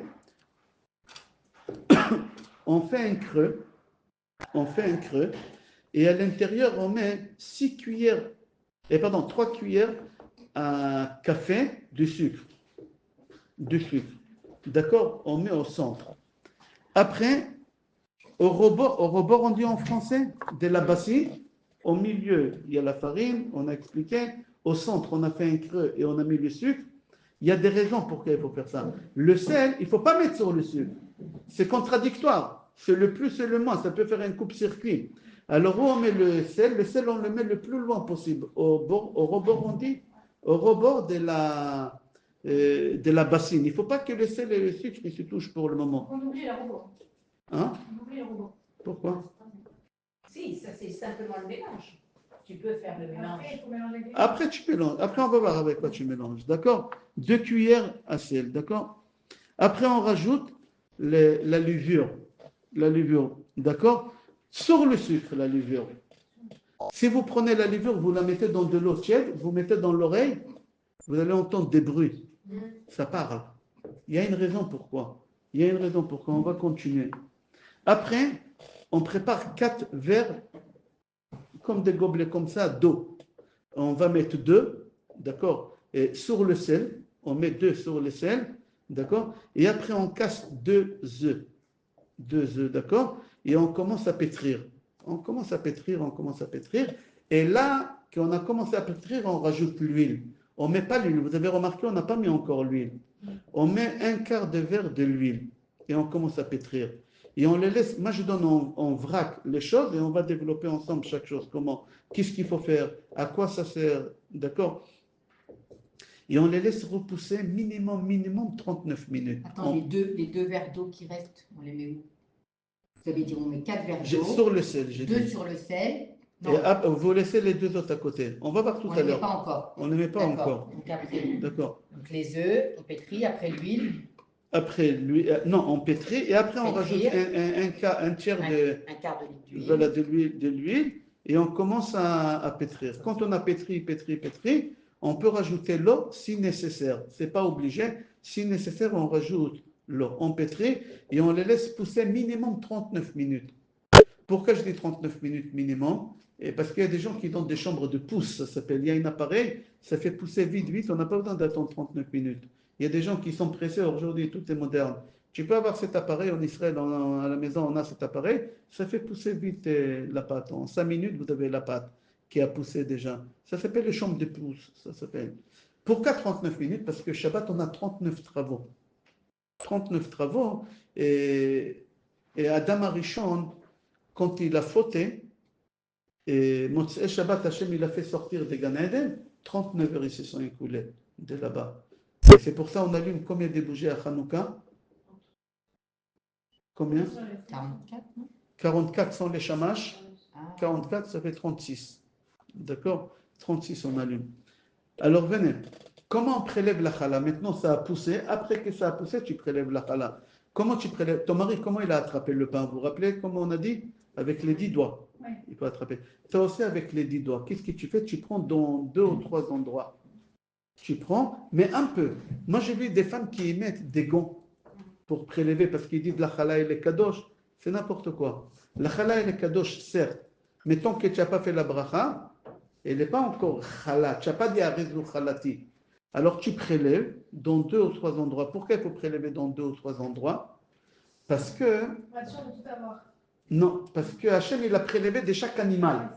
on fait un creux. Et à l'intérieur, on met 3 cuillères à café de sucre. D'accord? On met au centre. Après, au rebord, on dit en français, de la bassine. Au milieu, il y a la farine, on a expliqué. Au centre, on a fait un creux et on a mis le sucre. Il y a des raisons pour lesquelles il faut faire ça. Le sel, il ne faut pas mettre sur le sucre. C'est contradictoire. C'est le plus et le moins. Ça peut faire un coupe-circuit. Alors, où on met le sel, on le met le plus loin possible. Au rebord, on dit, au rebord de la bassine. Il ne faut pas que le sel et le sucre se touchent pour le moment. On oublie le robot. Hein? On oublie le robot. Pourquoi? Si, ça c'est simplement le mélange. Tu peux faire le mélange. Après, il faut mélanger. Après, tu mélanges. Après, on va voir avec quoi tu mélanges. D'accord? 2 cuillères à sel. D'accord? Après, on rajoute la levure. La levure. D'accord? Sur le sucre, la levure. Si vous prenez la levure, vous la mettez dans de l'eau tiède, vous mettez dans l'oreille, vous allez entendre des bruits. Ça parle. Il y a une raison pourquoi. On va continuer. Après, on prépare 4 verres, comme des gobelets comme ça, d'eau. On va mettre 2, d'accord? Et sur le sel, on met 2 sur le sel, d'accord? Et après, on casse 2 œufs. 2 œufs, d'accord? Et on commence à pétrir. On commence à pétrir. Et là, quand on a commencé à pétrir, on rajoute l'huile. On ne met pas l'huile. Vous avez remarqué, on n'a pas mis encore l'huile. On met un quart de verre de l'huile. Et on commence à pétrir. Et on les laisse. Moi, je donne en vrac les choses et on va développer ensemble chaque chose. Comment? Qu'est-ce qu'il faut faire? À quoi ça sert? D'accord? Et on les laisse repousser minimum 39 minutes. Attends, les deux verres d'eau qui restent, on les met où? Vous avez dit on met 4 verres d'eau. Sur le sel, j'ai dit. 2 sur le sel. Et vous laissez les 2 autres à côté. On va voir tout à l'heure. On ne les met pas encore. On ne les met pas encore. Donc après, D'accord. donc les œufs, on pétrit, après l'huile. Après l'huile, non, on pétrit et après on rajoute un tiers un quart de litre d'huile. Voilà, de l'huile et on commence à pétrir. Quand on a pétri, on peut rajouter l'eau si nécessaire. C'est pas obligé. Si nécessaire, on rajoute l'eau. On pétrit et on les laisse pousser minimum 39 minutes. Pourquoi je dis 39 minutes minimum? Et parce qu'il y a des gens qui donnent des chambres de pouce, ça s'appelle. Il y a un appareil, ça fait pousser vite, on n'a pas besoin d'attendre 39 minutes. Il y a des gens qui sont pressés aujourd'hui, tout est moderne. Tu peux avoir cet appareil en Israël, à la maison, on a cet appareil, ça fait pousser vite la pâte. En 5 minutes, vous avez la pâte qui a poussé déjà. Ça s'appelle les chambres de pouce, ça s'appelle. Pourquoi 39 minutes? Parce que Shabbat, on a 39 travaux. 39 travaux. Et Adam Arishon, quand il a fauté, et Motzei Shabbat, Hashem, il a fait sortir des Gan Eden, 39 heures, ils se sont écoulés de là-bas. Et c'est pour ça qu'on allume combien de bougies à Hanouka? Combien? 44, non? 44 sans les shamash. Ah. 44, ça fait 36. D'accord? 36, on allume. Alors venez. Comment on prélève la chala? Maintenant, ça a poussé. Après que ça a poussé, tu prélèves la chala. Comment tu prélèves? Ton mari, comment il a attrapé le pain? Vous vous rappelez comment on a dit? Avec les 10 doigts. Oui. Il peut attraper. Toi aussi avec les 10 doigts. Qu'est-ce que tu fais? Tu prends dans 2 ou 3 endroits. Tu prends, mais un peu. Moi, j'ai vu des femmes qui mettent des gants pour prélever parce qu'ils disent la chala et les kadosh. C'est n'importe quoi. La chala et les kadosh, certes. Mais tant que tu n'as pas fait la bracha, elle n'est pas encore chala. Tu n'as pas dit arizu chalati. Alors tu prélèves dans 2 ou 3 endroits. Pourquoi il faut prélever dans 2 ou 3 endroits? Parce que, Pour être sûr de tout avoir. non, parce que Hachem, il a prélevé de chaque animal.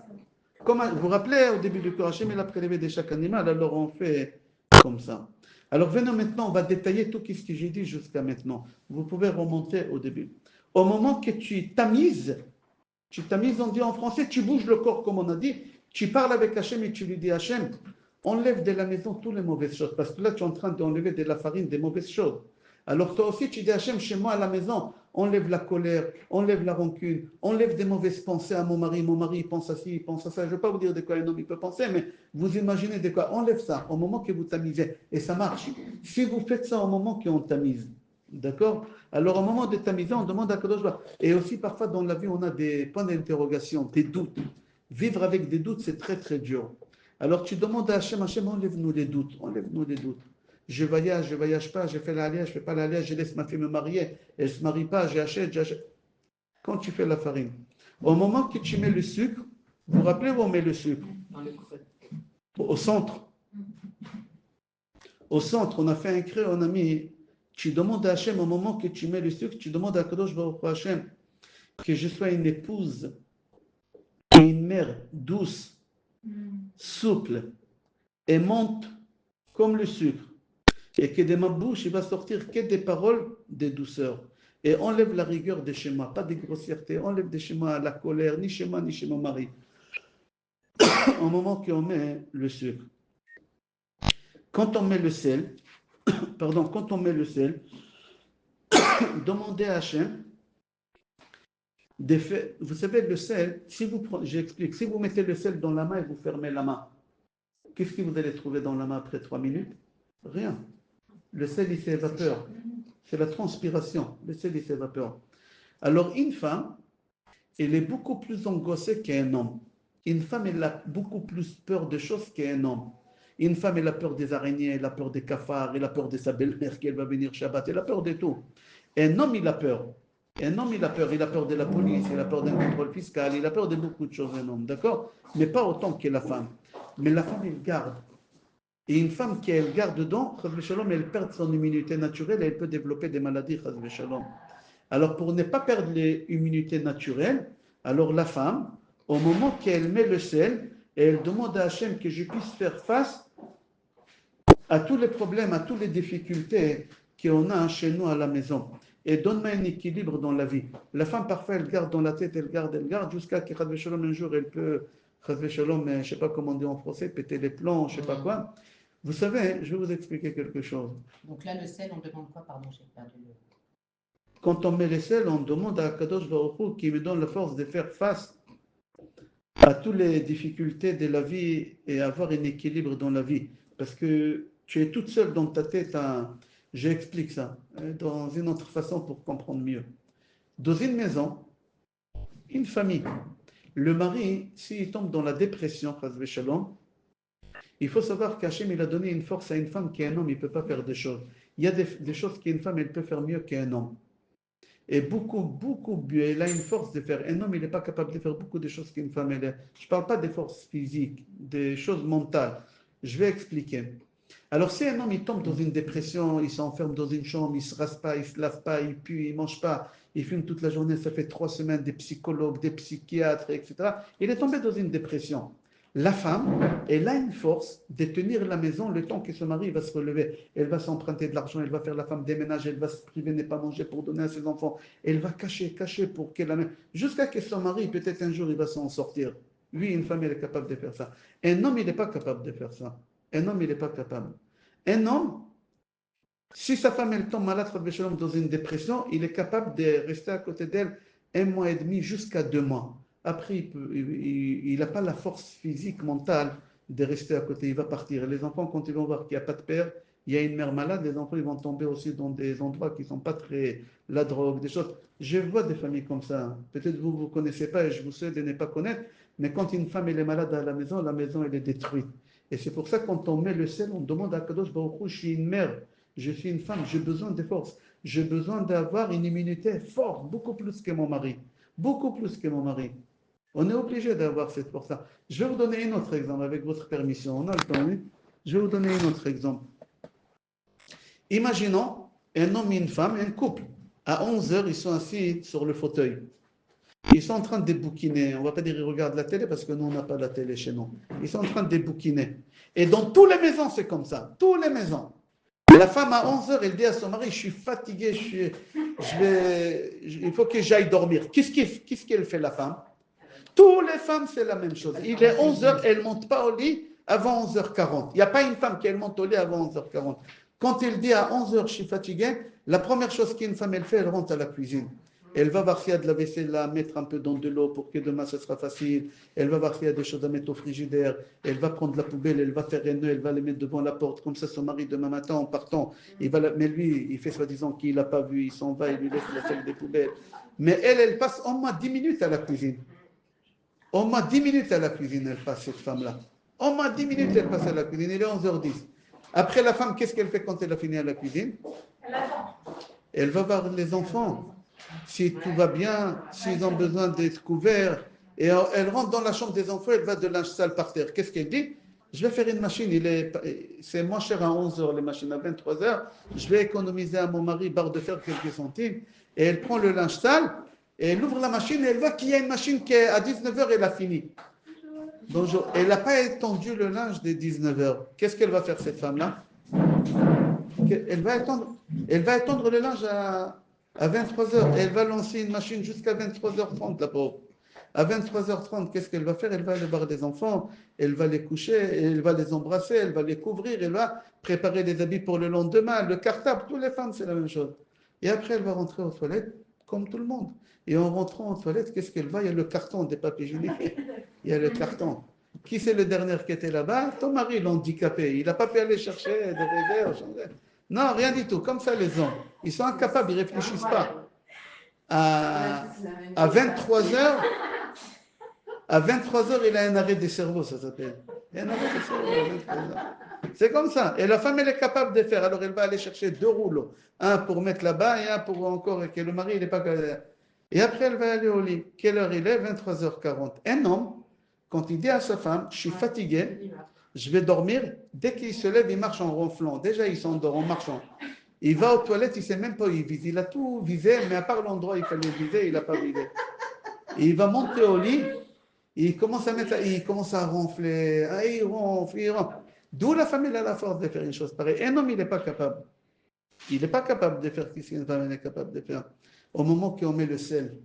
Comme, vous vous rappelez au début du cours, Hachem, il a prélevé de chaque animal, alors on fait comme ça. Alors venons maintenant, on va détailler tout ce que j'ai dit jusqu'à maintenant. Vous pouvez remonter au début. Au moment que tu tamises, on dit en français, tu bouges le corps comme on a dit, tu parles avec Hachem et tu lui dis Hachem, enlève de la maison toutes les mauvaises choses, parce que là tu es en train d'enlever de la farine, des mauvaises choses. Alors toi aussi tu dis Hachem, chez moi à la maison, enlève la colère, enlève la rancune, enlève des mauvaises pensées à mon mari il pense à ci, il pense à ça. Je ne vais pas vous dire de quoi un homme il peut penser, mais vous imaginez de quoi. Enlève ça au moment que vous tamisez, et ça marche. Si vous faites ça au moment qu'on tamise, d'accord? Alors au moment de tamiser, on demande à Kadosh Baruch. Et aussi parfois dans la vie, on a des points d'interrogation, des doutes. Vivre avec des doutes, c'est très très dur. Alors tu demandes à Hachem, Hachem, enlève-nous les doutes, enlève-nous les doutes. Je voyage pas, je fais l'aléa, je fais pas l'aléa, je laisse ma fille me marier, elle se marie pas, j'achète. Quand tu fais la farine, au moment que tu mets le sucre, vous vous rappelez où on met le sucre? Dans le creux. Au centre. Au centre, on a fait un creux, on a mis. Tu demandes à Hachem, au moment que tu mets le sucre, tu demandes à Kadosh Baruch Hu Hachem que je sois une épouse et une mère douce, souple, aimante comme le sucre. Et que de ma bouche, il va sortir que des paroles de douceur. Et enlève la rigueur de chez moi, pas de grossièreté, enlève de chez moi la colère, ni chez moi, ni chez mon mari. Au moment qu'on met le sucre. Quand on met le sel, quand on met le sel, demandez à Hachem, vous savez, le sel, j'explique, si vous mettez le sel dans la main et vous fermez la main, qu'est-ce que vous allez trouver dans la main après 3 minutes? Rien. Le sel, il s'évapore. C'est la transpiration. Le sel, il s'évapore. Alors, une femme, elle est beaucoup plus angoissée qu'un homme. Une femme, elle a beaucoup plus peur de choses qu'un homme. Une femme, elle a peur des araignées, elle a peur des cafards, elle a peur de sa belle-mère qu'elle va venir Shabbat, elle a peur de tout. Un homme, il a peur. Un homme, il a peur de la police, il a peur d'un contrôle fiscal, il a peur de beaucoup de choses, un homme, d'accord? Mais pas autant que la femme. Mais la femme, elle garde. Et une femme qui elle garde dedans, elle perd son immunité naturelle et elle peut développer des maladies. Alors pour ne pas perdre l'immunité naturelle, alors la femme, au moment qu'elle met le sel, elle demande à Hachem que je puisse faire face à tous les problèmes, à toutes les difficultés qu'on a chez nous à la maison. Et donne-moi un équilibre dans la vie. La femme, parfois, elle garde dans la tête, elle garde, jusqu'à que Shalom, un jour, elle peut, Shalom, je ne sais pas comment on dit en français, péter les plombs, je ne sais pas quoi. Vous savez, je vais vous expliquer quelque chose. Donc là, le sel, on demande quoi? Pardon, j'ai perdu le. Quand on met les sels, on demande à Kadosh Baruch Hu qui me donne la force de faire face à toutes les difficultés de la vie et avoir un équilibre dans la vie. Parce que tu es toute seule dans ta tête. J'explique ça dans une autre façon pour comprendre mieux. Dans une maison, une famille, le mari, s'il tombe dans la dépression, il faut savoir qu'Hachem, il a donné une force à une femme qu'un homme, il ne peut pas faire des choses. Il y a des choses qu'une femme, elle peut faire mieux qu'un homme. Et beaucoup mieux. Elle a une force de faire. Un homme, il n'est pas capable de faire beaucoup de choses qu'une femme. Je ne parle pas des forces physiques, des choses mentales. Je vais expliquer. Alors, si un homme, il tombe dans une dépression, il s'enferme dans une chambre, il ne se rase pas, il ne se lave pas, il pue, il ne mange pas, il fume toute la journée, ça fait 3 semaines, des psychologues, des psychiatres, etc. Il est tombé dans une dépression. La femme, elle a une force de tenir la maison le temps que son mari va se relever. Elle va s'emprunter de l'argent, elle va faire la femme déménager, elle va se priver de ne pas manger pour donner à ses enfants. Elle va cacher pour qu'elle amène. Jusqu'à que son mari, peut-être un jour, il va s'en sortir. Oui, une femme, elle est capable de faire ça. Un homme, il n'est pas capable de faire ça. Un homme, il n'est pas capable. Un homme, si sa femme, elle tombe malade dans une dépression, il est capable de rester à côté d'elle 1 mois et demi jusqu'à 2 mois. Après, il n'a pas la force physique, mentale de rester à côté. Il va partir. Les enfants, quand ils vont voir qu'il n'y a pas de père, il y a une mère malade, les enfants ils vont tomber aussi dans des endroits qui ne sont pas très... La drogue, des choses. Je vois des familles comme ça. Peut-être vous ne connaissez pas et je vous souhaite de ne pas connaître, mais quand une femme elle est malade à la maison elle est détruite. Et c'est pour ça que quand on met le sel, on demande à Kadosh Baruch Hu, je suis une mère, je suis une femme, j'ai besoin de force. J'ai besoin d'avoir une immunité forte, beaucoup plus que mon mari. Beaucoup plus que mon mari. On est obligé d'avoir cette force-là. Je vais vous donner un autre exemple, avec votre permission. On a le temps, oui. Je vais vous donner un autre exemple. Imaginons un homme et une femme, un couple. À 11 heures, ils sont assis sur le fauteuil. Ils sont en train de bouquiner. On ne va pas dire qu'ils regardent la télé parce que nous, on n'a pas la télé chez nous. Ils sont en train de bouquiner. Et dans toutes les maisons, c'est comme ça. Toutes les maisons. La femme, à 11 heures, elle dit à son mari, je suis fatiguée, il faut que j'aille dormir. Qu'est-ce qu'elle fait, la femme? Toutes les femmes, c'est la même chose. Il est 11 heures, elle ne monte pas au lit avant 11h40. Il n'y a pas une femme qui monte au lit avant 11h40. Quand elle dit à 11 heures, je suis fatiguée, la première chose qu'une femme elle fait, elle rentre à la cuisine. Elle va voir s'il y a de la vaisselle à mettre un peu dans de l'eau pour que demain ce sera facile. Elle va voir s'il y a des choses à mettre au frigidaire. Elle va prendre la poubelle, elle va faire un nœud, elle va les mettre devant la porte. Comme ça, son mari, demain matin, en partant, mais lui, il fait soi-disant qu'il n'a pas vu, il s'en va, il lui laisse la salle des poubelles. Mais elle passe au moins 10 minutes à la cuisine. Au moins 10 minutes à la cuisine, elle passe, cette femme-là. Au moins 10 minutes, elle passe à la cuisine. Il est 11h10. Après, la femme, qu'est-ce qu'elle fait quand elle a fini à la cuisine? Elle va voir les enfants. Si tout va bien, s'ils ont besoin d'être couverts. Et elle rentre dans la chambre des enfants, elle va de linge sale par terre. Qu'est-ce qu'elle dit? Je vais faire une machine, c'est moins cher à 11 heures, les machines à 23 heures. Je vais économiser à mon mari barre de fer quelques centimes. Et elle prend le linge sale, et elle ouvre la machine, et elle voit qu'il y a une machine qui est à 19 heures, elle a fini. Bonjour. Elle n'a pas étendu le linge des 19 heures. Qu'est-ce qu'elle va faire, cette femme-là? Elle va étendre le linge à 23 heures. Et elle va lancer une machine jusqu'à 23h30, la pauvre. À 23h30, qu'est-ce qu'elle va faire? Elle va aller voir les enfants, elle va les coucher, elle va les embrasser, elle va les couvrir, elle va préparer les habits pour le lendemain, le cartable, toutes les femmes, c'est la même chose. Et après, elle va rentrer aux toilettes, comme tout le monde. Et en rentrant aux toilettes, qu'est-ce qu'elle va? Il y a le carton des papiers hygiéniques. Il y a le carton. Qui c'est le dernier qui était là-bas? Ton mari, l'handicapé. Il n'a pas pu aller chercher des réserves. Non, rien du tout. Comme ça, les hommes. Ils sont incapables, ils ne réfléchissent pas. À 23 heures, il a un arrêt des cerveaux, ça s'appelle. Un arrêt des cerveaux à 23 heures. C'est comme ça. Et la femme, elle est capable de faire. Alors, elle va aller chercher 2 rouleaux. Un pour mettre là-bas et un pour encore, et que le mari, il n'est pas... Et après, elle va aller au lit. Quelle heure il est? 23h40. Un homme, quand il dit à sa femme, je suis fatigué, je vais dormir, dès qu'il se lève, il marche en ronflant. Déjà, il s'endort en marchant. Il va aux toilettes, il ne sait même pas où il vise. Il a tout visé, mais à part l'endroit où il fallait viser, il n'a pas visé. Et il va monter au lit, et il commence à ronfler. Ah, il ronfle. D'où la femme, elle a la force de faire une chose pareille. Un homme, il n'est pas capable. Il n'est pas capable de faire ce qu'une femme est capable de faire. Au moment qu'on met le sel,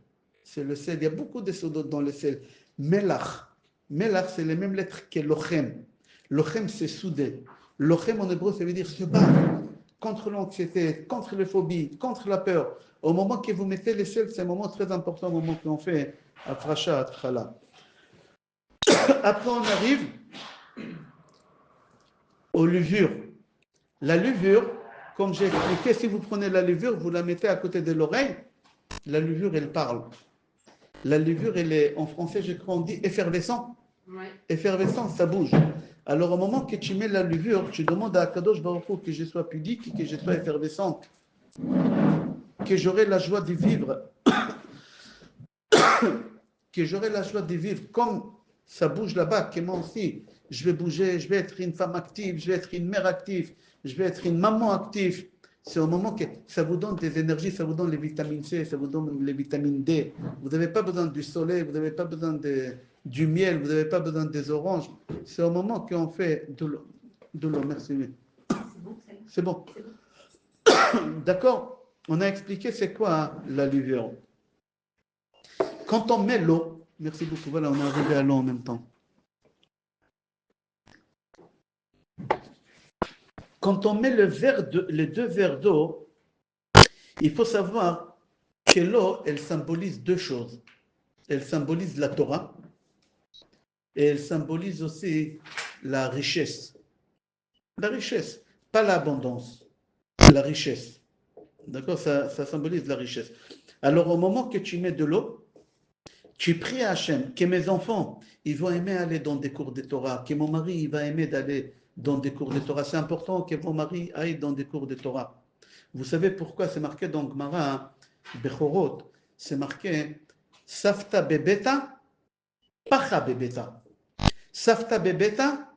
c'est le sel. Il y a beaucoup de sodotes dans le sel. Melach. Melach, c'est les mêmes lettres que lochem. Lochem, c'est soudé. Lochem, en hébreu, ça veut dire se battre contre l'anxiété, contre les phobies, contre la peur. Au moment que vous mettez le sel, c'est un moment très important, au moment qu'on fait Afracha Atchala. Après, on arrive aux levures. La levure, comme j'ai expliqué, si vous prenez la levure, vous la mettez à côté de l'oreille, la levure, elle parle. La levure, elle est, en français, je crois, on dit effervescent. Ouais. Effervescent, ça bouge. Alors, au moment que tu mets la levure, tu demandes à Kadosh Baruch Hu que je sois pudique, que je sois effervescente, que j'aurai la joie de vivre, que j'aurai la joie de vivre comme ça bouge là-bas, que moi aussi, je vais bouger, je vais être une femme active, je vais être une mère active, je vais être une maman active, C'est au moment que ça vous donne des énergies, ça vous donne les vitamines C, ça vous donne les vitamines D. Vous n'avez pas besoin du soleil, vous n'avez pas besoin du miel, vous n'avez pas besoin des oranges. C'est au moment qu'on fait de l'eau. De l'eau, merci. C'est bon. D'accord? On a expliqué c'est quoi la levure. Quand on met l'eau, merci beaucoup, voilà, on est arrivé à l'eau en même temps. Quand on met les 2 verres d'eau, il faut savoir que l'eau, elle symbolise 2 choses. Elle symbolise la Torah et elle symbolise aussi la richesse. La richesse, pas l'abondance, la richesse. D'accord? Ça symbolise la richesse. Alors au moment que tu mets de l'eau, tu pries à Hachem que mes enfants, ils vont aimer aller dans des cours de Torah, que mon mari, il va aimer d'aller dans des cours de Torah. C'est important que mon mari aille dans des cours de Torah. Vous savez pourquoi c'est marqué dans Gemara, Bechorot, c'est marqué Safta bebeta, pacha bebeta. Safta bebeta,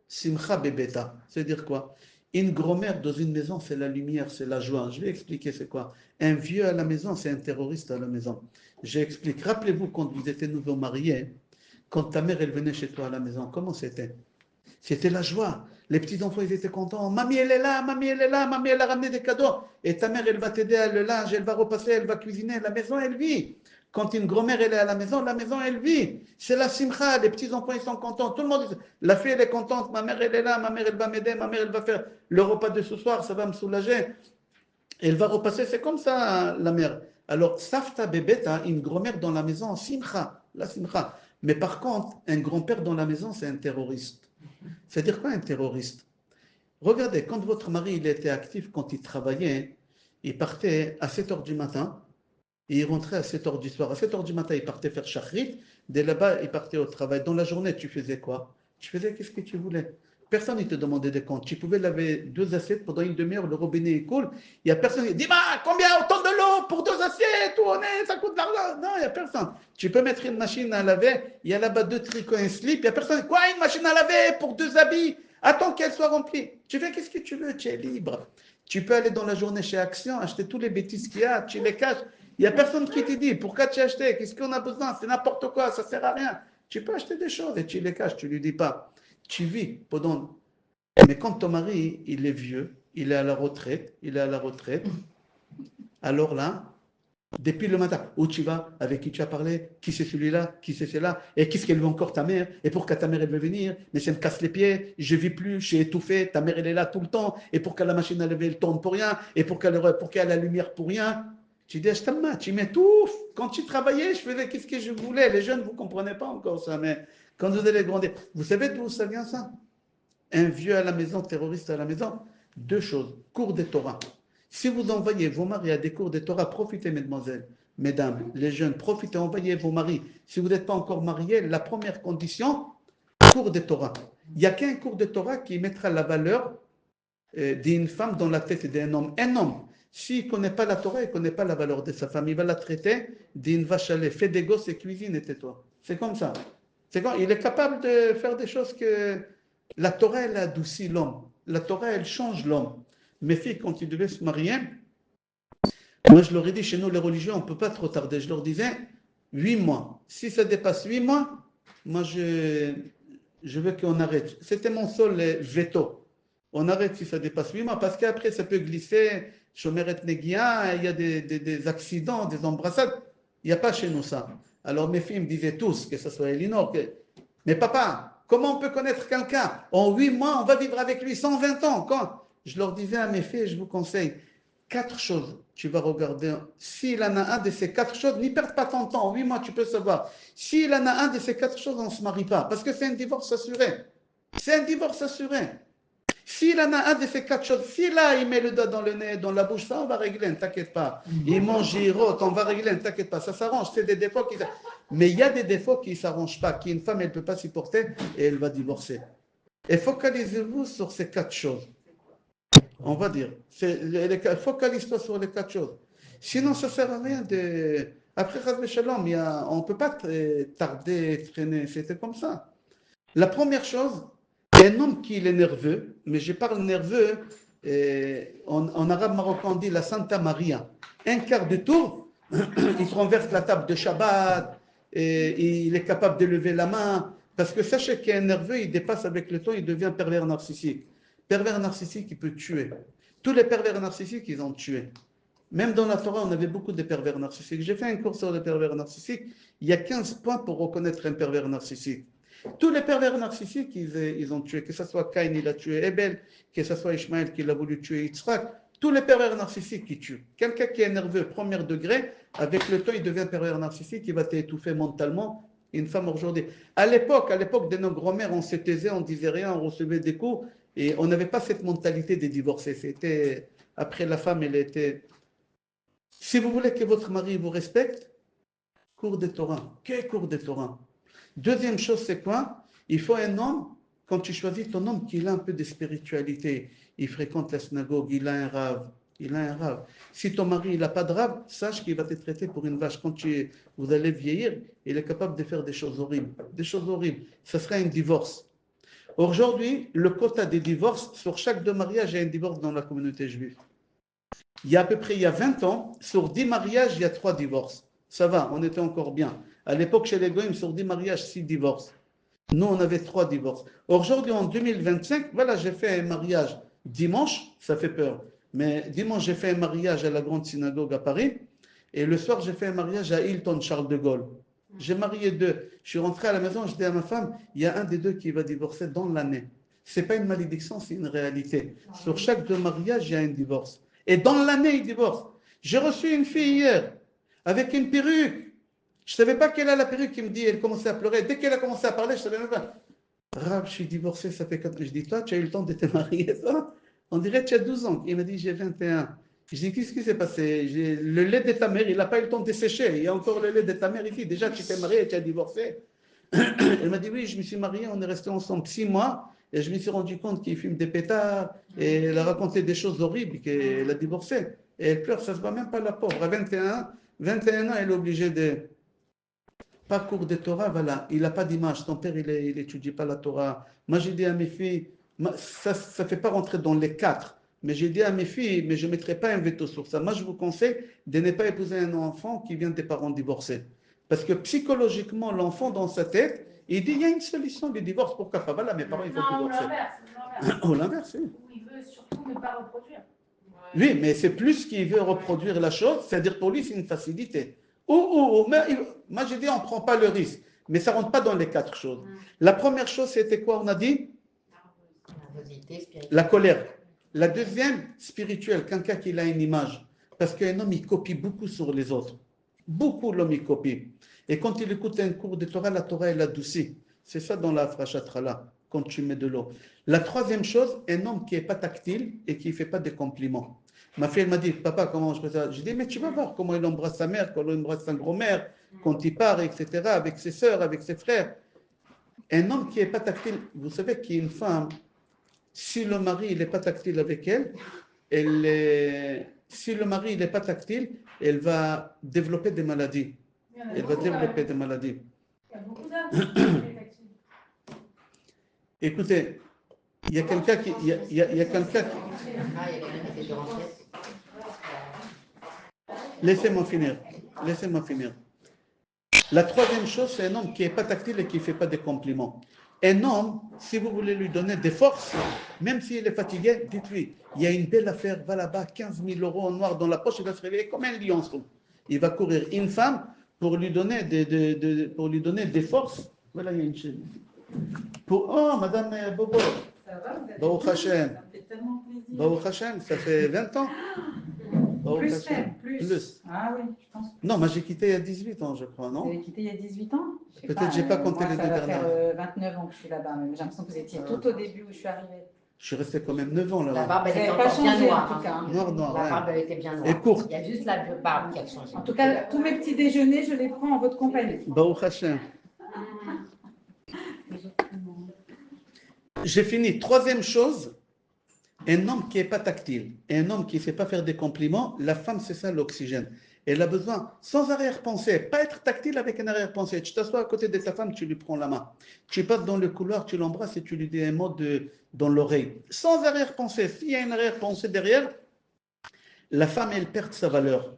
simcha bebeta. C'est-à-dire quoi? Une grand-mère dans une maison, c'est la lumière, c'est la joie. Je vais expliquer c'est quoi. Un vieux à la maison, c'est un terroriste à la maison. J'explique. Rappelez-vous quand vous étiez nouveau mariés, quand ta mère elle venait chez toi à la maison, comment c'était? C'était la joie. Les petits-enfants, ils étaient contents. Mamie, elle est là, mamie, elle est là, mamie, elle a ramené des cadeaux. Et ta mère, elle va t'aider à le linge, elle va repasser, elle va cuisiner. La maison, elle vit. Quand une grand-mère, elle est à la maison, elle vit. C'est la simcha. Les petits-enfants, ils sont contents. Tout le monde, la fille, elle est contente. Ma mère, elle est là, ma mère, elle va m'aider, ma mère, elle va faire le repas de ce soir, ça va me soulager. Elle va repasser, c'est comme ça, la mère. Alors, safta bebeta, une grand-mère dans la maison, simcha, la simcha. Mais par contre, un grand-père dans la maison, c'est un terroriste. C'est-à-dire quoi un terroriste? Regardez, quand votre mari il était actif, quand il travaillait, il partait à 7 heures du matin et il rentrait à 7 heures du soir. À 7 heures du matin, il partait faire shachrit. Dès là-bas, il partait au travail. Dans la journée, tu faisais quoi? Tu faisais qu'est-ce que tu voulais. Personne ne te demandait des comptes. Tu pouvais laver 2 assiettes pendant une demi-heure, le robinet est cool. Il n'y a personne qui dit combien autant de l'eau pour 2 assiettes? Ça coûte de l'argent. Non, il n'y a personne. Tu peux mettre une machine à laver. Il y a là-bas 2 tricots et un slip. Il n'y a personne. Quoi, une machine à laver pour 2 habits? Attends qu'elle soit remplie. Tu fais qu'est-ce que tu veux, tu es libre. Tu peux aller dans la journée chez Action, acheter tous les bêtises qu'il y a, tu les caches. Il n'y a personne qui te dit pourquoi tu as acheté, qu'est-ce qu'on a besoin, c'est n'importe quoi, ça ne sert à rien. Tu peux acheter des choses et tu les caches, tu ne lui dis pas. Tu vis pendant. Mais quand ton mari, il est vieux, il est à la retraite, alors là, depuis le matin, où tu vas, avec qui tu as parlé, qui c'est celui-là, qui c'est celui-là, et qu'est-ce qu'elle veut encore ta mère, et pourquoi ta mère elle veut venir, mais ça me casse les pieds, je vis plus, je suis étouffé, ta mère elle est là tout le temps, et pourquoi la machine à laver elle tourne pour rien, et pourquoi elle a la lumière pour rien. Tu dis, tu m'étouffes. Quand tu travaillais, je faisais qu'est-ce que je voulais. Les jeunes, vous ne comprenez pas encore ça, mais quand vous allez grandir, vous savez d'où ça vient ça? Un vieux à la maison, terroriste à la maison, 2 choses, cours de Torah. Si vous envoyez vos maris à des cours de Torah, profitez, mesdemoiselles, mesdames, les jeunes, profitez, envoyez vos maris. Si vous n'êtes pas encore mariés, la première condition, cours de Torah. Il n'y a qu'un cours de Torah qui mettra la valeur d'une femme dans la tête d'un homme. Un homme, s'il ne connaît pas la Torah, il ne connaît pas la valeur de sa femme. Il va la traiter d'une vache à lait. Fais des gosses et cuisine et tais-toi. C'est comme ça. Il est capable de faire des choses que la Torah, elle adoucit l'homme. La Torah, elle change l'homme. Mes filles, quand ils devaient se marier, moi, je leur ai dit, chez nous, les religieux, on ne peut pas trop tarder. Je leur disais, 8 mois. Si ça dépasse 8 mois, moi, je veux qu'on arrête. C'était mon seul veto. On arrête si ça dépasse 8 mois, parce qu'après, ça peut glisser. Chomeret Negia, il y a des accidents, des embrassades. Il n'y a pas chez nous ça. Alors, mes filles me disaient tous, que ce soit Elinor, mais papa, comment on peut connaître quelqu'un? En 8 mois, on va vivre avec lui 120 ans. Quand je leur disais à mes filles, je vous conseille 4 choses. Tu vas regarder. S'il en a un de ces 4 choses, n'y perds pas ton temps. En 8 mois, tu peux savoir. S'il en a un de ces 4 choses, on ne se marie pas. Parce que c'est un divorce assuré. C'est un divorce assuré. S'il en a un de ces 4 choses, si là, il met le doigt dans le nez, dans la bouche, ça, on va régler, ne t'inquiète pas. Il mange, il rote, on va régler, ne t'inquiète pas. Ça s'arrange. C'est des défauts qui. Mais il y a des défauts qui ne s'arrangent pas, qu'une femme, elle ne peut pas supporter et elle va divorcer. Et focalisez-vous sur ces 4 choses. On va dire. Focalise-toi sur les 4 choses. Sinon, ça ne sert à rien de. Après, Shalom, on ne peut pas tarder, traîner. C'était comme ça. La première chose, un homme qui est nerveux, mais je parle nerveux, En arabe marocain, on dit la Santa Maria. Un quart de tour, il renverse la table de Shabbat, et il est capable de lever la main. Parce que sachez qu'un nerveux, il dépasse avec le temps, il devient pervers narcissique. Pervers narcissique, il peut tuer. Tous les pervers narcissiques, ils ont tué. Même dans la Torah, on avait beaucoup de pervers narcissiques. J'ai fait un cours sur les pervers narcissiques. Il y a 15 points pour reconnaître un pervers narcissique. Tous les pervers narcissiques, ils ont tué. Que ce soit Caïn, il a tué Abel, que ce soit Ishmaël qui a voulu tuer Yitzhak. Tous les pervers narcissiques qui tuent. Quelqu'un qui est nerveux, premier degré, avec le temps, il devient pervers narcissique, il va t'étouffer mentalement. Une femme aujourd'hui. À l'époque de nos grands-mères, on se taisait, on disait rien, on recevait des coups, et on n'avait pas cette mentalité de divorcer. C'était, après la femme, elle était... Si vous voulez que votre mari vous respecte, cours de Torah. Quel cours de Torah? Deuxième chose, c'est quoi? Il faut un homme, quand tu choisis ton homme, qu'il a un peu de spiritualité. Il fréquente la synagogue, il a un rave. Il a un rave. Si ton mari n'a pas de rave, sache qu'il va te traiter pour une vache. Quand vous allez vieillir, il est capable de faire des choses horribles. Des choses horribles. Ça sera un divorce. Aujourd'hui, le quota des divorces, sur chaque deux mariages, il y a un divorce dans la communauté juive. Il y a à peu près 20 ans, sur 10 mariages, il y a 3 divorces. Ça va, on était encore bien. À l'époque, chez les Goïms, sur 10 mariages, 6 divorces. Nous, on avait 3 divorces. Aujourd'hui, en 2025, voilà, j'ai fait un mariage dimanche, ça fait peur. Mais dimanche, j'ai fait un mariage à la Grande Synagogue à Paris. Et le soir, j'ai fait un mariage à Hilton Charles de Gaulle. J'ai marié 2. Je suis rentré à la maison, je dis à ma femme, il y a un des 2 qui va divorcer dans l'année. Ce n'est pas une malédiction, c'est une réalité. Sur chaque 2 mariages, il y a un divorce. Et dans l'année, il divorce. J'ai reçu une fille hier, avec une perruque. Je ne savais pas qu'elle a la perruque, qui me dit, elle commençait à pleurer. Dès qu'elle a commencé à parler, je ne savais même pas. Rab, je suis divorcé, ça fait 4 ans. Je dis, toi, tu as eu le temps de te marier, ça? On dirait que tu as 12 ans. Il m'a dit, j'ai 21. Je dis, qu'est-ce qui s'est passé? Le lait de ta mère, il n'a pas eu le temps de sécher. Il y a encore le lait de ta mère ici. Déjà, tu t'es marié, tu as divorcé. Elle m'a dit, oui, je me suis marié, on est resté ensemble 6 mois. Et je me suis rendu compte qu'il fume des pétards. Et elle a raconté des choses horribles, qu'elle a divorcé. Et elle pleure, ça ne se voit même pas la pauvre. À 21 ans, elle est obligée de... Pas cours de Torah, voilà. Il n'a pas d'image. Ton père, il n'étudie pas la Torah. Moi, j'ai dit à mes filles, ça ne fait pas rentrer dans les 4. Mais j'ai dit à mes filles, mais je ne mettrai pas un veto sur ça. Moi, je vous conseille de ne pas épouser un enfant qui vient des parents divorcés. Parce que psychologiquement, l'enfant, dans sa tête, il dit, il y a une solution du divorce. Pourquoi pas? Voilà, mes parents, ils vont divorcer. Ou l'inverse, oui. Où il veut surtout ne pas reproduire. Oui, mais c'est plus qu'il veut reproduire la chose, c'est-à-dire pour lui, c'est une facilité. Mais moi, j'ai dit, on ne prend pas le risque. Mais ça ne rentre pas dans les 4 choses. La première chose, c'était quoi, on a dit? La colère. La deuxième, spirituelle, quelqu'un qui a une image. Parce qu'un homme, il copie beaucoup sur les autres. Beaucoup, l'homme, il copie. Et quand il écoute un cours de Torah, la Torah, elle adoucit. C'est ça dans la Frashatrala, quand tu mets de l'eau. La troisième chose, un homme qui n'est pas tactile et qui ne fait pas de compliments. Ma fille, elle m'a dit, papa, comment je fais ça? J'ai dit, mais tu vas voir comment il embrasse sa mère, comment il embrasse sa grand-mère, quand il part, etc., avec ses sœurs, avec ses frères. Un homme qui n'est pas tactile, vous savez qu'il y a une femme, si le mari n'est pas tactile avec elle, si le mari n'est pas tactile, elle va développer des maladies. Elle va développer des maladies. Il y a beaucoup d'hommes qui sont tactiles. Écoutez, il y a quelqu'un qui... Ah, il y a quelqu'un qui était sur rentrée. Laissez-moi finir. Laissez-moi finir. La troisième chose, c'est un homme qui n'est pas tactile et qui ne fait pas de compliments. Un homme, si vous voulez lui donner des forces, même s'il est fatigué, dites-lui, il y a une belle affaire, va là-bas, 15 000 euros en noir dans la poche, il va se réveiller comme un lionceau. Il va courir. Une femme, pour lui donner des forces, voilà, il y a une chaîne. Oh, Madame Bobo, Ça va, vous avez Baruch Hashem. Ça me fait tellement plaisir. Baruch Hashem, ça fait 20 ans. Baruch Plus Hashem. même, plus. Ah oui, je pense. Non, moi j'ai quitté il y a 18 ans, je crois, Vous non? avez quitté il y a 18 ans? Je sais Peut-être j'ai pas compté moi, les ça 2 va dernières. faire 29 ans que je suis là-bas, mais j'ai l'impression que vous étiez tout au début où je suis arrivée. Je suis resté quand même 9 ans La là-bas. barbe, elle Vous était n'avez pas encore bien changé, en noire. tout cas. Noir, noir, La ouais. barbe, elle était bien noire. Et courte. Il y a juste la barbe qui a changé. En tout cas, tous mes petits déjeuners, je les prends en votre compagnie. Baruch Hashem. J'ai fini. Troisième chose, un homme qui n'est pas tactile et un homme qui ne sait pas faire des compliments, la femme, c'est ça l'oxygène. elle a besoin, sans arrière-pensée, pas être tactile avec un arrière-pensée. Tu t'assois à côté de ta femme, tu lui prends la main. Tu passes dans le couloir, tu l'embrasses et tu lui dis un mot dans l'oreille. Sans arrière-pensée. S'il y a une arrière-pensée derrière, la femme, elle perd sa valeur.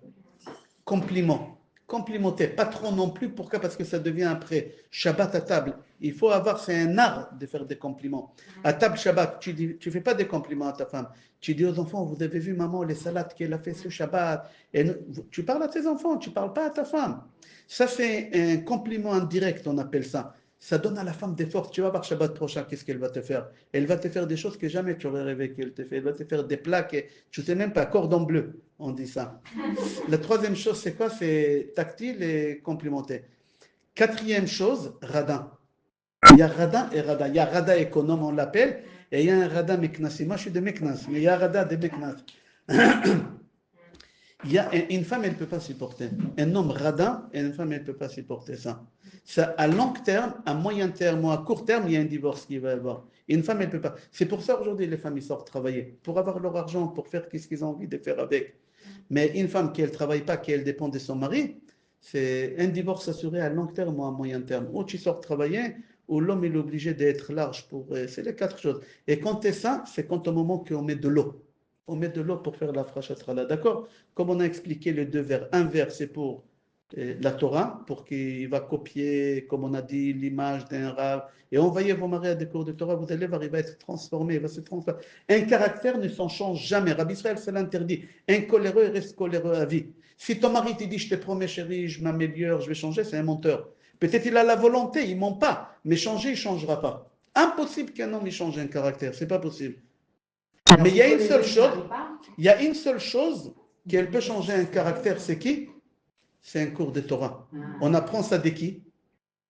Compliment. Complimenter. Pas trop non plus. Pourquoi? Parce que ça devient après Shabbat à table. Il faut avoir, c'est un art de faire des compliments. À table Shabbat, tu fais pas des compliments à ta femme. Tu dis aux enfants, vous avez vu maman les salades qu'elle a fait ce Shabbat. Et tu parles à tes enfants, tu parles pas à ta femme. Ça, c'est un compliment indirect, on appelle ça. Ça donne à la femme des forces. Tu vas voir Shabbat prochain, qu'est-ce qu'elle va te faire? Elle va te faire des choses que jamais tu aurais rêvé qu'elle te fait. Elle va te faire des plats que tu sais même pas, cordon bleu, on dit ça. La troisième chose, c'est quoi? C'est tactile et complémentaire. Quatrième chose, radin. Il y a radin et radin. Il y a radin économe, on l'appelle, et il y a un radin meknasi. Moi, je suis de Meknas, mais il y a radin de Meknas. Il y a une femme, elle ne peut pas supporter. Un homme radin, et une femme, elle ne peut pas supporter ça. Ça. À long terme, à moyen terme ou à court terme, il y a un divorce qui va y avoir. Une femme, elle ne peut pas. C'est pour ça aujourd'hui, les femmes, ils sortent travailler. Pour avoir leur argent, pour faire ce qu'ils ont envie de faire avec. Mais une femme qui ne travaille pas, qui elle dépend de son mari, c'est un divorce assuré à long terme ou à moyen terme. Ou tu sors travailler, ou l'homme est obligé d'être large. C'est les quatre choses. Et quand tu es ça, c'est quand au moment qu'on met de l'eau. On met de l'eau pour faire la frachatala. D'accord? Comme on a expliqué les deux vers. Un vers, c'est pour la Torah, pour qu'il va copier, comme on a dit, l'image d'un rave. Et envoyez vos maris à des cours de Torah, vous allez voir, il va être transformé, il va se transformer. Un caractère ne s'en change jamais. Rabbi Israël, c'est l'interdit. Un coléreux, il reste coléreux à vie. Si ton mari te dit, je te promets, chérie, je m'améliore, je vais changer, c'est un menteur. Peut-être il a la volonté, il ne ment pas, mais changer, il ne changera pas. Impossible qu'un homme il change un caractère, c'est pas possible. Mais il y a une seule chose, qu'elle peut changer un caractère, c'est qui? C'est un cours de Torah. On apprend ça de qui?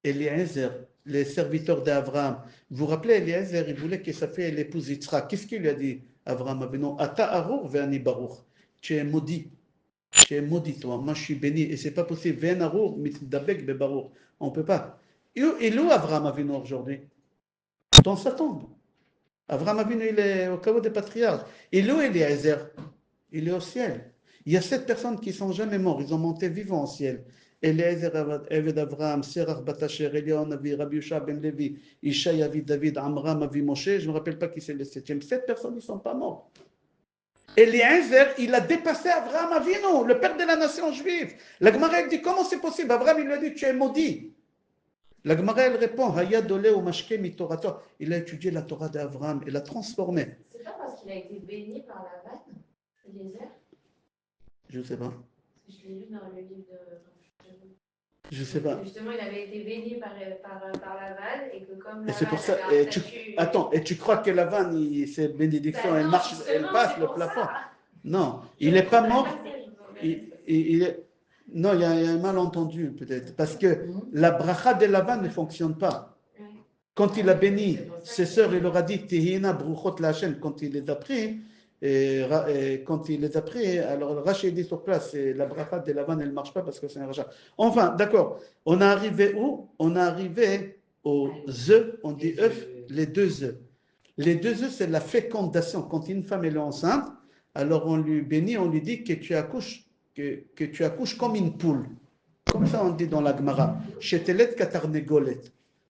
Eliezer, les serviteurs d'Abraham. Vous vous rappelez, Eliezer, il voulait que sa fille l'épouse Yitzhak. Qu'est-ce qu'il lui a dit, Abraham Avinu? Ata arur ve'ani baruch. Tu es maudit. Tu es maudit, toi. Moi, je suis béni. Et c'est pas possible. Ve'en arur mitdabek bebaruch. On peut pas. Et où Abraham Avinu aujourd'hui? Dans sa tombe. Abraham Avinu, il est au caveau des patriarches. Et où Eliezer? Il est au ciel. Il y a 7 personnes qui ne sont jamais morts. Ils ont monté vivants au ciel. Eliezer, Eved Avraham, Serach Batacher, Elion Avi, Rabbi Yosha ben Levi, Ishaï Avi David, Amram Avi Moshe. Je ne me rappelle pas qui c'est le 7e. 7 personnes, ils ne sont pas morts. Eliezer, il a dépassé Avraham Avinu, le père de la nation juive. La Gemara dit, comment c'est possible? Avraham, il lui a dit, tu es maudit. La Gemara, elle répond, Hayad Ole ou Mashke Mitorato. Il a étudié la Torah d'Avraham, il l'a transformée. C'est pas parce qu'il a été béni par la vanne, Eliezer? Je ne sais pas. Je l'ai lu dans le livre de. Je ne sais pas. Justement, il avait été béni par la vanne et que comme la Et c'est pour ça. vanne Attends, et tu crois que la vanne, c'est bénédiction, elle marche, elle passe le plafond? Non, il n'est pas mort. Non, il y a un malentendu peut-être. Parce que la bracha de la vanne ne fonctionne pas. Quand il a béni ses sœurs, il leur a dit Tehina bruchot la Hashem. Quand il les a pris, alors Rachid dit sur place, la bracha de la vanne, elle ne marche pas parce que c'est un rachat. Enfin, d'accord. On est arrivé où? On est arrivé aux œufs, on dit œufs, les 2 œufs. Les 2 œufs, c'est la fécondation. Quand une femme elle est enceinte, alors on lui bénit, on lui dit que tu accouches, que tu accouches comme une poule. Comme ça on dit dans la Gemara. Shetelet katarnegolet.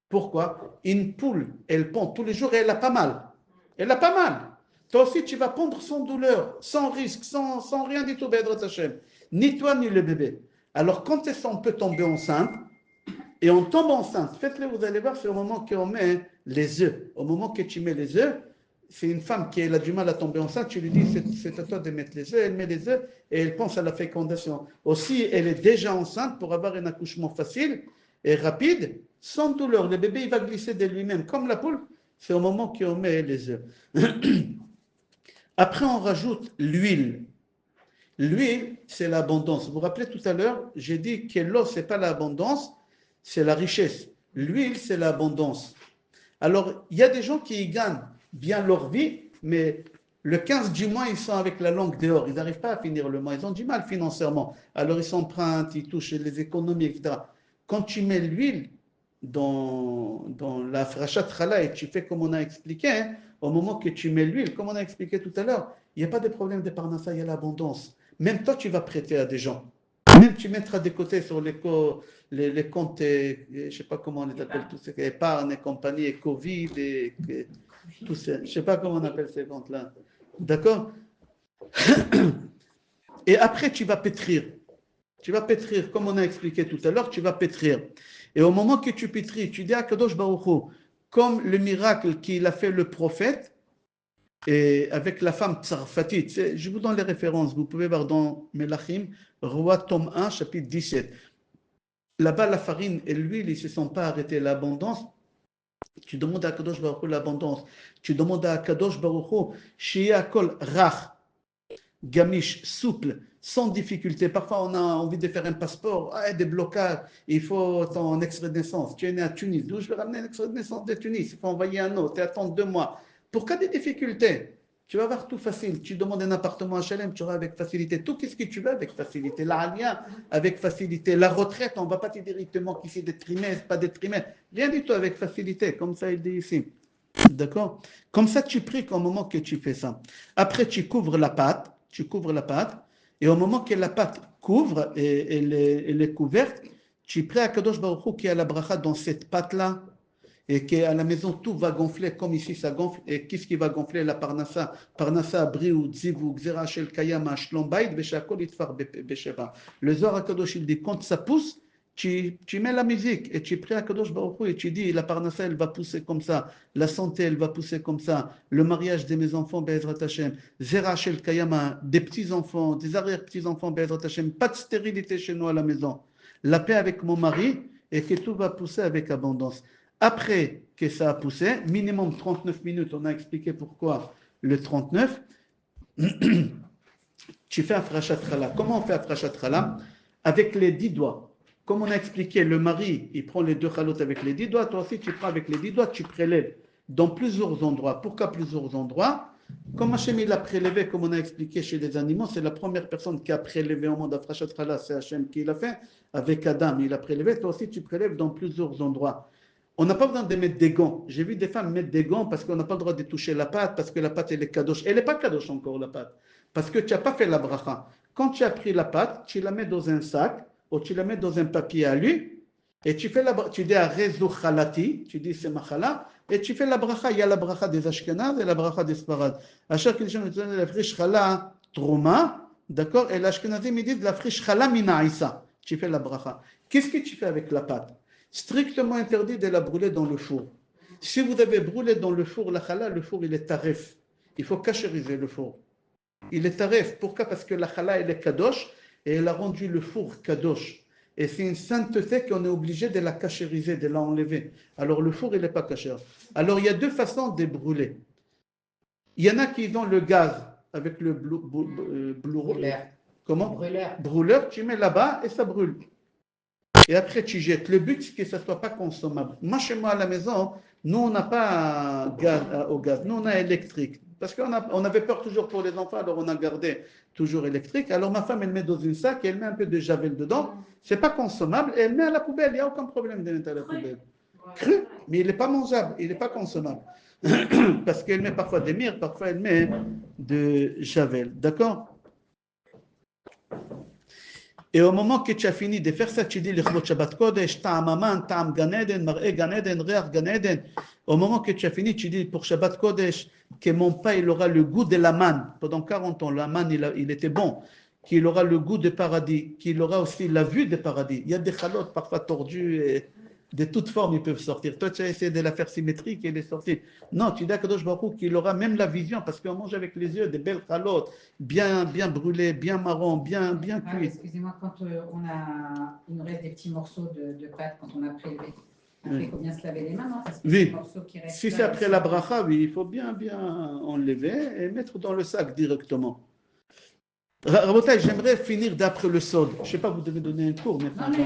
Pourquoi? Une poule, elle pond tous les jours et elle a pas mal. Elle a pas mal. Toi aussi, tu vas pondre sans douleur, sans risque, sans rien du tout, Bédrat Hashem. Ni toi, ni le bébé. Alors, quand est-ce qu'on peut tomber enceinte? Et on tombe enceinte. Faites-le, vous allez voir, c'est au moment qu'on met les œufs. Au moment que tu mets les œufs, c'est une femme qui a du mal à tomber enceinte, tu lui dis, c'est à toi de mettre les œufs, elle met les œufs et elle pense à la fécondation. Aussi, elle est déjà enceinte pour avoir un accouchement facile et rapide, sans douleur. Le bébé, il va glisser de lui-même, comme la poule. C'est au moment qu'on met les œufs. Après, on rajoute l'huile. L'huile, c'est l'abondance. Vous vous rappelez tout à l'heure, j'ai dit que l'eau, ce n'est pas l'abondance, c'est la richesse. L'huile, c'est l'abondance. Alors, il y a des gens qui gagnent bien leur vie, mais le 15 du mois, ils sont avec la langue dehors. Ils n'arrivent pas à finir le mois. Ils ont du mal financièrement. Alors, ils s'empruntent, ils touchent les économies, etc. Quand tu mets l'huile dans la frachat chala et tu fais comme on a expliqué, hein, au moment que tu mets l'huile, comme on a expliqué tout à l'heure, il n'y a pas de problème de parnassa, il y a l'abondance. Même toi, tu vas prêter à des gens. même tu mettras de côté sur les comptes, je ne sais pas comment on les appelle, tous ces épargne et compagnie, et Covid, et tout ça. Je ne sais pas comment on appelle ces comptes-là. D'accord? Et après, tu vas pétrir. Tu vas pétrir, comme on a expliqué tout à l'heure, tu vas pétrir. Et au moment que tu pétris, tu dis à Kadosh Baruch Hu, comme le miracle qu'il a fait le prophète, et avec la femme tsarfatite, je vous donne les références, vous pouvez voir dans Melachim, Roi tome 1, chapitre 17. Là-bas, la farine et l'huile, ils ne se sont pas arrêtés. L'abondance, tu demandes à Kadosh Baruch Hu l'abondance. Tu demandes à Kadosh Baruch Hu, Shia Kol Rach, gamiche, souple, sans difficulté. Parfois, on a envie de faire un passeport, des blocages, il faut ton extrait de naissance. Tu es né à Tunis, d'où je vais ramener un extrait de naissance de Tunis? Il faut envoyer un autre, tu attends 2 mois. Pourquoi des difficultés? Tu vas avoir tout facile. Tu demandes un appartement à HLM, tu auras avec facilité. Tout ce que tu veux avec facilité. La alia avec facilité. La retraite, on ne va pas te dire directement qu'il c'est des trimestres, pas des trimestres. Rien du tout avec facilité, comme ça il dit ici. D'accord? Comme ça, tu pries au moment que tu fais ça. Après, tu couvres la pâte. Tu couvres la pâte. Et au moment que la pâte couvre et elle est couverte, tu pries à Kadosh Baruch Hu qui a la bracha dans cette pâte-là. Et qu'à la maison, tout va gonfler comme ici, ça gonfle. Et qu'est-ce qui va gonfler? La parnassa. Parnassa, briou, dzivou, gzera, shel kayama, shlombaïd, veshakol, itfar, besheva. Le Zohar HaKadosh, il dit, quand ça pousse, tu mets la musique et tu pries à Kadosh Baruch Hu et tu dis, la parnassa, elle va pousser comme ça. La santé, elle va pousser comme ça. Le mariage de mes enfants, Be'ezrat Hashem. Zera, shel kayama, des petits-enfants, des arrière-petits-enfants, Be'ezrat Hashem. Pas de stérilité chez nous à la maison. La paix avec mon mari et que tout va pousser avec abondance. Après que ça a poussé, minimum 39 minutes, on a expliqué pourquoi le 39, tu fais Afrashat Chala. Comment on fait Afrashat Chala? Avec les 10 doigts. Comme on a expliqué, le mari, il prend les 2 chalotes avec les 10 doigts, toi aussi tu prends avec les 10 doigts, tu prélèves dans plusieurs endroits. Pourquoi plusieurs endroits? Comme Hachem il a prélevé, comme on a expliqué chez les animaux, c'est la première personne qui a prélevé au monde Afrashat Chala, c'est Hachem qui l'a fait. Avec Adam, il a prélevé, toi aussi tu prélèves dans plusieurs endroits. On n'a pas besoin de mettre des gants. J'ai vu des femmes mettre des gants parce qu'on n'a pas le droit de toucher la pâte, parce que la pâte, elle est kadosh. Elle n'est pas kadosh encore, la pâte. Parce que tu n'as pas fait la bracha. Quand tu as pris la pâte, tu la mets dans un sac ou tu la mets dans un papier à lui et tu fais tu dis à Rezu Khalati, tu dis c'est ma chala, et tu fais la bracha. Il y a la bracha des Ashkenaz et la bracha des Sfarad. À chaque gens ils disent la friche chala trouma, d'accord, et l'Ashkenazim ils disent la friche chala mina isa. Tu fais la bracha. Qu'est-ce que tu fais avec la pâte? Strictement interdit de la brûler dans le four. Si vous avez brûlé dans le four la chala, le four il est taref. Il faut cachériser le four. Il est taref. Pourquoi? Parce que la chala elle est kadosh et elle a rendu le four kadosh. Et c'est une sainteté qu'on est obligé de la cachériser, de la enlever. Alors le four il n'est pas caché. Alors il y a 2 façons de brûler. Il y en a qui ont le gaz avec le Brûleur. Comment? Brûleur. Brûleur, tu mets là-bas et ça brûle. Et après tu jettes. Le but c'est que ça ne soit pas consommable. Moi chez moi à la maison, nous on n'a pas gaz, au gaz, nous on a électrique. Parce qu'on avait peur toujours pour les enfants, alors on a gardé toujours électrique. Alors ma femme elle met dans une sac et elle met un peu de javel dedans. C'est pas consommable et elle met à la poubelle. Il n'y a aucun problème de mettre à la poubelle. Cru, mais il n'est pas mangeable, il n'est pas consommable. Parce qu'elle met parfois des myrrhes, parfois elle met de javel. D'accord? Et au moment que tu as fini de faire ça, tu dis l'Ichbot Shabbat Kodesh, Ta'am Aman, Ta'am Gan Eden, Mar'e Gan Eden, Re'ach Gan Eden. Au moment que tu as fini, tu dis pour Shabbat Kodesh que mon pain il aura le goût de la manne. Pendant 40 ans, la manne il était bon. Qu'il aura le goût de paradis, qu'il aura aussi la vue de paradis. Il y a des chalotes parfois tordues et de toutes formes ils peuvent sortir. Toi tu as essayé de la faire symétrique et elle est sortie. Non, tu dis à Kadosh Baruch Hu qu'il aura même la vision parce qu'on mange avec les yeux des belles chalotes, bien brûlées, bien marron, bien cuites. Excusez-moi, quand il nous reste des petits morceaux de pâte quand on a prélevé. Après, il faut bien se laver les mains, non? Parce que Oui. ces morceaux qui restent Si là, c'est après la bracha, oui, il faut bien enlever et mettre dans le sac directement. Rabotai, j'aimerais finir d'après le sod. Je ne sais pas, vous devez donner un cours maintenant. Non, mais,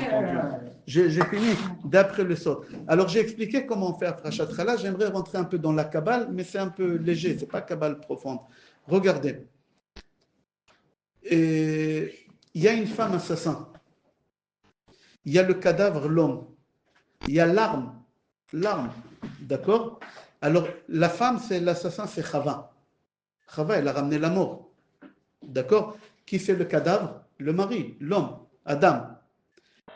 J'ai fini d'après le sod. Alors j'ai expliqué comment on fait Afrashat Chala. J'aimerais rentrer un peu dans la Kabbale, mais c'est un peu léger, c'est pas Kabbale profonde. Regardez. Il y a une femme assassin. Il y a le cadavre, l'homme. Il y a l'arme. D'accord? Alors la femme, c'est l'assassin, c'est Chava. Chava, elle a ramené la mort. D'accord? Qui fait le cadavre? Le mari, l'homme. Adam.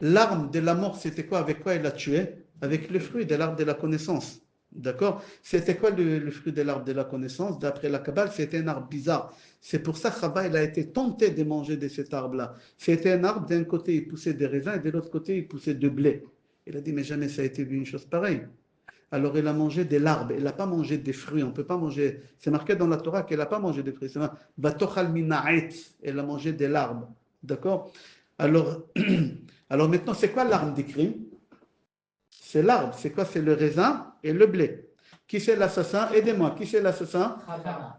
L'arme de la mort, c'était quoi? Avec quoi il a tué? Avec le fruit de l'arbre de la connaissance. D'accord? C'était quoi le fruit de l'arbre de la connaissance? D'après la Kabbale, c'était un arbre bizarre. C'est pour ça que Chava, il a été tenté de manger de cet arbre-là. C'était un arbre, d'un côté, il poussait des raisins et de l'autre côté, il poussait de blé. Il a dit, mais jamais ça a été vu une chose pareille. Alors il a mangé de l'arbre, il n'a pas mangé des fruits. On ne peut pas manger. C'est marqué dans la Torah qu'elle n'a pas mangé des fruits. C'est Batochal mina'et. Elle a mangé de l'arbre. D'accord? Alors, alors maintenant, c'est quoi l'arme des crimes? C'est l'arbre. C'est quoi? C'est le raisin et le blé. Qui c'est l'assassin? Aidez-moi. Qui c'est l'assassin?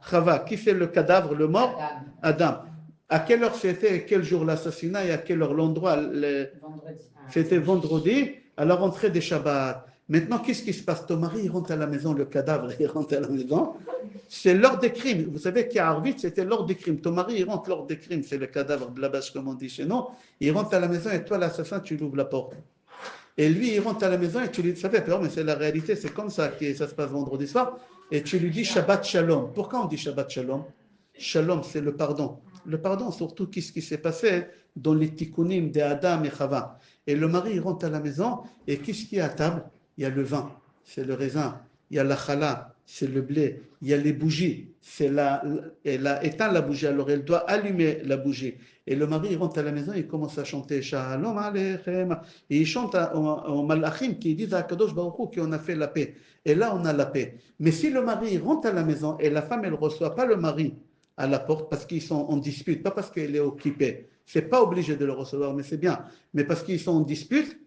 Chava. Qui c'est le cadavre, le mort? Adam. À quelle heure c'était? Quel jour l'assassinat et à quelle heure l'endroit? Vendredi. C'était vendredi à la rentrée des Shabbats. Maintenant, qu'est-ce qui se passe? Ton mari, il rentre à la maison, le cadavre, il rentre à la maison. C'est l'heure des crimes. Vous savez qu'à Arvit, c'était l'heure des crimes. Ton mari, il rentre l'heure des crimes. C'est le cadavre de la bâche, comme on dit chez nous. Il rentre à la maison et toi, l'assassin, tu lui ouvres la porte. Et lui, il rentre à la maison et tu lui dis, ça fait peur, mais c'est la réalité, c'est comme ça que ça se passe vendredi soir. Et tu lui dis Shabbat Shalom. Pourquoi on dit Shabbat Shalom? Shalom, c'est le pardon. Le pardon, surtout, qu'est-ce qui s'est passé dans les tikkunim de Adam et Chava. Et le mari, il rentre à la maison et qu'est-ce qu'il y a à table? Il y a le vin, c'est le raisin. Il y a la challah, c'est le blé. Il y a les bougies, elle a éteint la bougie, alors elle doit allumer la bougie. Et le mari, il rentre à la maison, il commence à chanter Shalom Aleichem. Et il chante aux malachim qui disent à Kadosh Baruch Hu qu'on a fait la paix. Et là, on a la paix. Mais si le mari rentre à la maison et la femme, elle ne reçoit pas le mari à la porte parce qu'ils sont en dispute, pas parce qu'elle est occupée. C'est pas obligé de le recevoir, mais c'est bien. Mais parce qu'ils sont en dispute,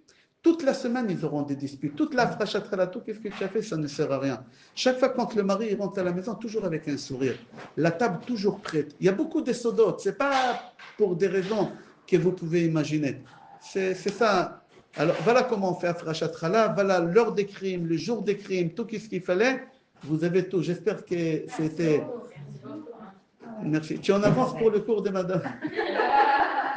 toute la semaine, ils auront des disputes. Toute la frachatrala, tout qu'est-ce que tu as fait, ça ne sert à rien. Chaque fois quand le mari rentre à la maison, toujours avec un sourire. La table toujours prête. Il y a beaucoup de sodotes. Ce n'est pas pour des raisons que vous pouvez imaginer. C'est ça. Alors voilà comment on fait frachatrala. Voilà l'heure des crimes, le jour des crimes, tout ce qu'il fallait. Vous avez tout. J'espère que c'était... Merci. Tu en avances pour le cours de madame.